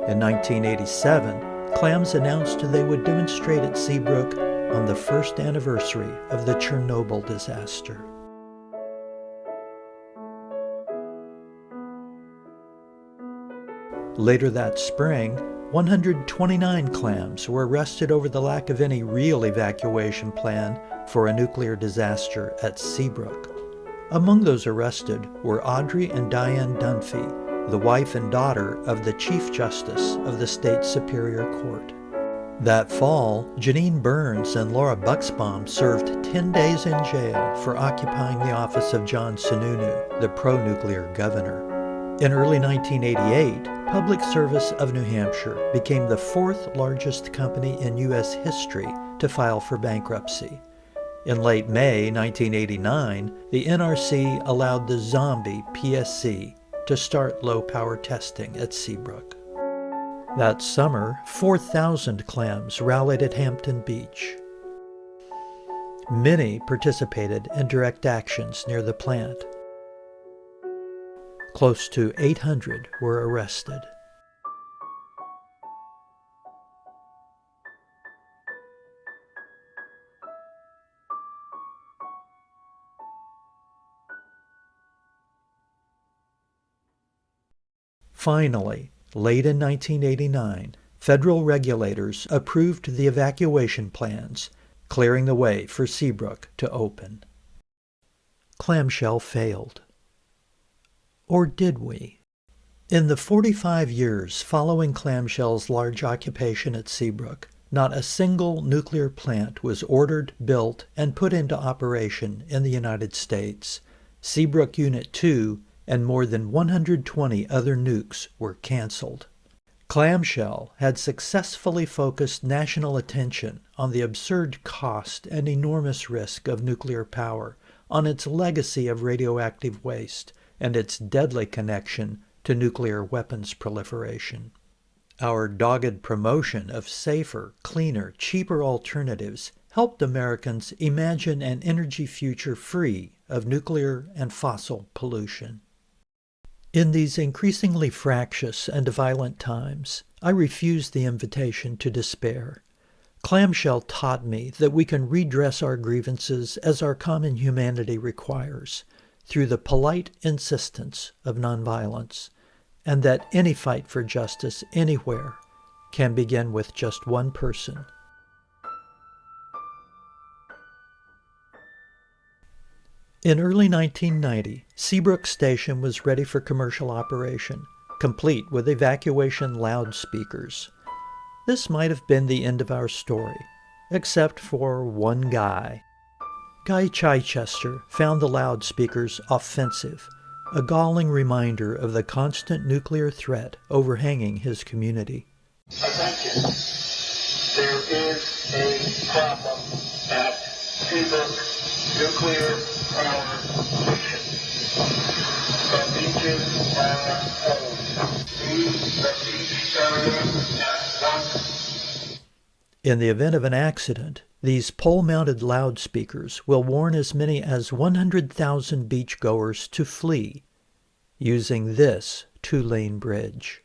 In 1987, clams announced they would demonstrate at Seabrook on the first anniversary of the Chernobyl disaster. Later that spring, 129 clams were arrested over the lack of any real evacuation plan for a nuclear disaster at Seabrook. Among those arrested were Audrey and Diane Dunphy, the wife and daughter of the Chief Justice of the State Superior Court. That fall, Janine Burns and Laura Buxbaum served 10 days in jail for occupying the office of John Sununu, the pro-nuclear governor. In early 1988, Public Service of New Hampshire became the fourth largest company in U.S. history to file for bankruptcy. In late May 1989, the NRC allowed the zombie PSC to start low-power testing at Seabrook. That summer, 4,000 clams rallied at Hampton Beach. Many participated in direct actions near the plant. Close to 800 were arrested. Finally, late in 1989, federal regulators approved the evacuation plans, clearing the way for Seabrook to open. Clamshell failed. Or did we? In the 45 years following Clamshell's large occupation at Seabrook, not a single nuclear plant was ordered, built, and put into operation in the United States. Seabrook Unit 2 and more than 120 other nukes were canceled. Clamshell had successfully focused national attention on the absurd cost and enormous risk of nuclear power, on its legacy of radioactive waste, and its deadly connection to nuclear weapons proliferation. Our dogged promotion of safer, cleaner, cheaper alternatives helped Americans imagine an energy future free of nuclear and fossil pollution. In these increasingly fractious and violent times, I refuse the invitation to despair. Clamshell taught me that we can redress our grievances as our common humanity requires, through the polite insistence of nonviolence, and that any fight for justice anywhere can begin with just one person. In early 1990, Seabrook Station was ready for commercial operation, complete with evacuation loudspeakers. This might have been the end of our story, except for one guy. Guy Chichester found the loudspeakers offensive, a galling reminder of the constant nuclear threat overhanging his community. Attention, there is a problem at Seabrook Nuclear Power Station. The beaches are closed. Leave the beach area at once. In the event of an accident, these pole-mounted loudspeakers will warn as many as 100,000 beachgoers to flee, using this two-lane bridge.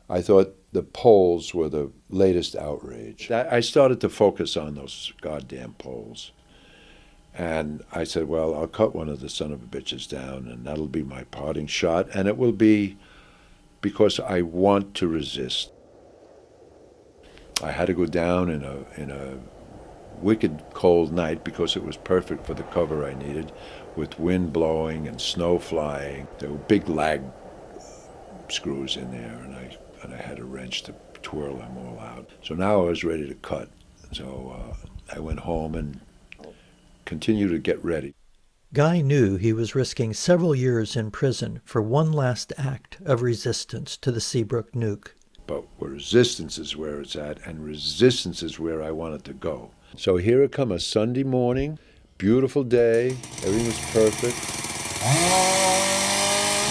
I thought the poles were the latest outrage. I started to focus on those goddamn poles. And I said, well, I'll cut one of the son of a bitches down, and that'll be my parting shot, and it will be because I want to resist. I had to go down in a wicked cold night because it was perfect for the cover I needed, with wind blowing and snow flying. There were big lag screws in there, and I had a wrench to twirl them all out. So now I was ready to cut. So I went home and continued to get ready. Guy knew he was risking several years in prison for one last act of resistance to the Seabrook nuke. But resistance is where it's at, and resistance is where I wanted to go. So here it come, a Sunday morning, beautiful day, everything was perfect.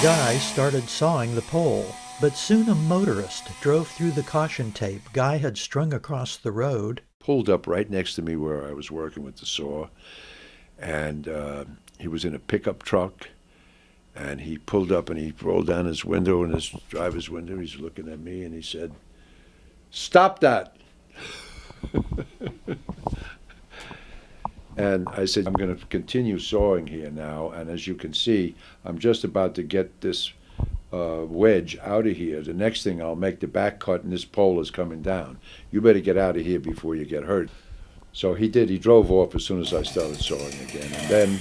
Guy started sawing the pole, but soon a motorist drove through the caution tape Guy had strung across the road. Pulled up right next to me where I was working with the saw, and he was in a pickup truck, and he pulled up and he rolled down his window, in his driver's window. He's looking at me and he said, "Stop that." And I said, "I'm going to continue sawing here now, and as you can see, I'm just about to get this wedge out of here. The next thing, I'll make the back cut and this pole is coming down. You better get out of here before you get hurt." So he did. He drove off as soon as I started sawing again. And then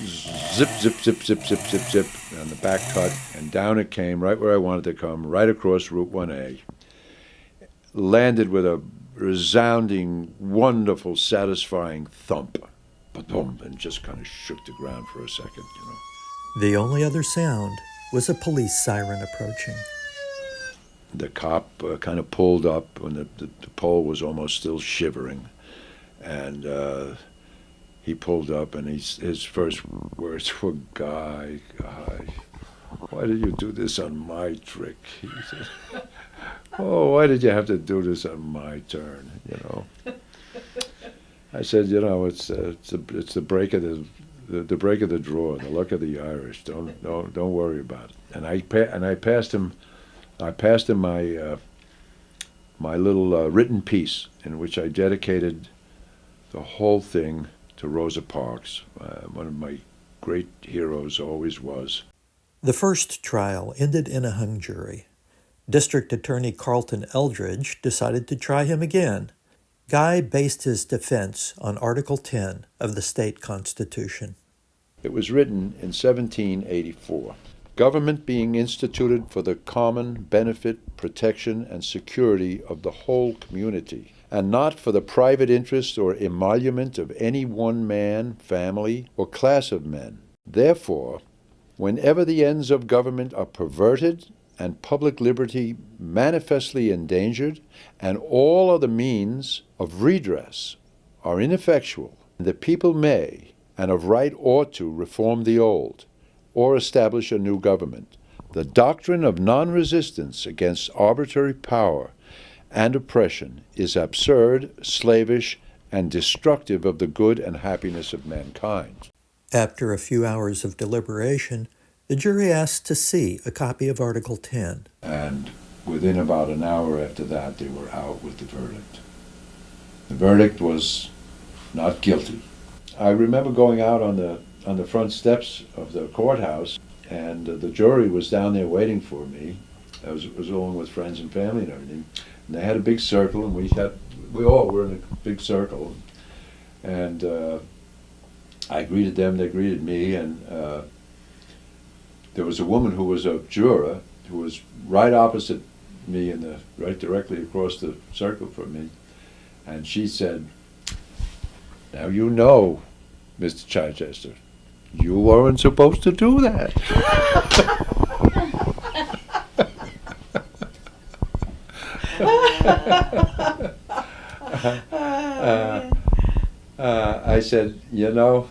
zip, zip, zip, zip, zip, zip, zip, and the back cut, and down it came, right where I wanted to come, right across Route 1A. Landed with a resounding, wonderful, satisfying thump. Ba-boom, and just kind of shook the ground for a second, you know. The only other sound was a police siren approaching. The cop kind of pulled up when the pole was almost still shivering. And he pulled up, and his first words were, Guy, why did you do this on my trick?" He said, "Oh, why did you have to do this on my turn, you know?" I said, "You know, it's the break of the break of the draw, the luck of the Irish. Don't worry about it." And I passed him my little written piece in which I dedicated the whole thing to Rosa Parks, one of my great heroes, always was. The first trial ended in a hung jury. District Attorney Carlton Eldridge decided to try him again. Guy based his defense on Article 10 of the state constitution. It was written in 1784. Government being instituted for the common benefit, protection, and security of the whole community, and not for the private interest or emolument of any one man, family, or class of men. Therefore, whenever the ends of government are perverted and public liberty manifestly endangered, and all other means of redress are ineffectual, the people may, and of right ought to, reform the old, or establish a new government. The doctrine of non-resistance against arbitrary power and oppression is absurd, slavish, and destructive of the good and happiness of mankind. After a few hours of deliberation, the jury asked to see a copy of Article 10. And within about an hour after that, they were out with the verdict. The verdict was not guilty. I remember going out on the front steps of the courthouse, and the jury was down there waiting for me. I was along with friends and family and everything. And they had a big circle, and we all were in a big circle. And I greeted them, they greeted me, and there was a woman who was a juror who was right opposite me, right directly across the circle from me. And she said, "Now you know, Mr. Chichester, you weren't supposed to do that." I said, "You know,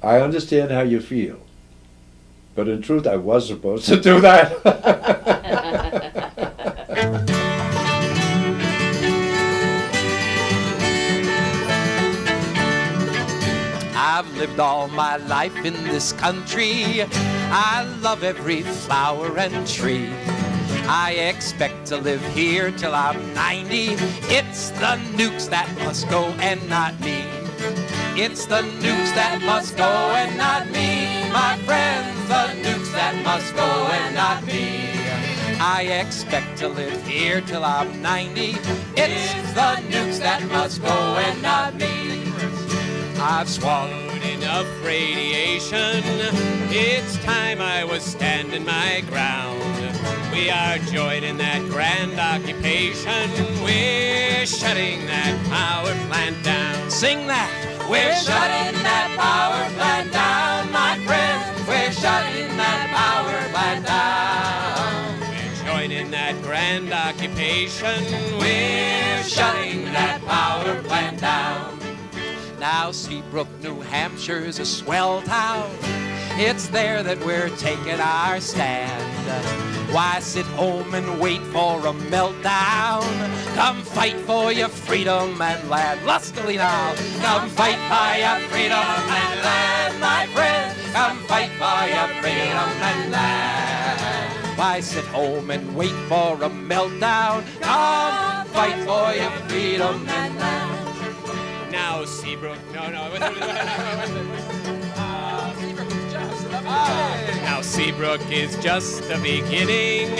I understand how you feel, but in truth, I was supposed to do that." I've lived all my life in this country. I love every flower and tree. I expect to live here till I'm 90. It's the nukes that must go and not me. It's the nukes that must go and not me. My friends, the nukes that must go and not me. I expect to live here till I'm 90. It's the nukes that must go and not me. I've swallowed enough radiation. It's time I was standing my ground. We are joining that grand occupation. We're shutting that power plant down. Sing that! We're shutting that power plant down, my friends. We're shutting that power plant down. We're joining that grand occupation. We're shutting that power plant down. Now Seabrook, New Hampshire's a swell town. It's there that we're taking our stand. Why sit home and wait for a meltdown? Come fight for your freedom and land. Lustily now, come fight for your freedom and land, my friends. Come fight for your freedom and land. Why sit home and wait for a meltdown? Come fight for your freedom and land. Now Seabrook, Now Seabrook is just the beginning.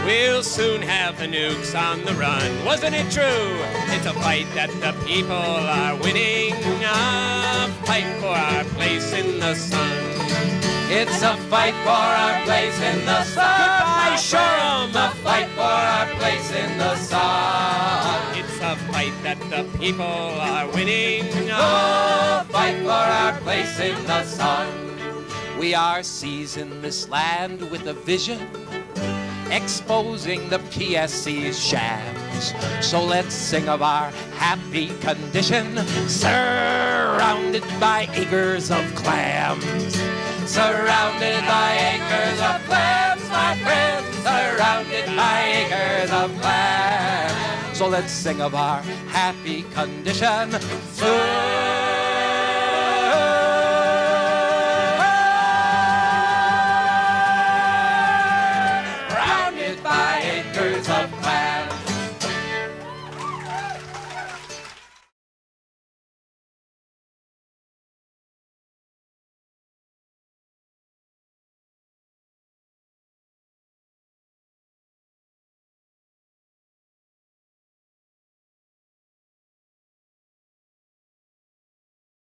We'll soon have the nukes on the run. Wasn't it true? It's a fight that the people are winning. A fight for our place in the sun. It's a fight for our place in the sun. Goodbye, Shoreham. A fight for our place in the sun. It's a fight that the people are winning. A fight for our place in the sun. We are seizing this land with a vision, exposing the PSC's shams. So let's sing of our happy condition, surrounded by acres of clams. Surrounded by acres of clams, my friends, surrounded by acres of clams. So let's sing of our happy condition, surrounded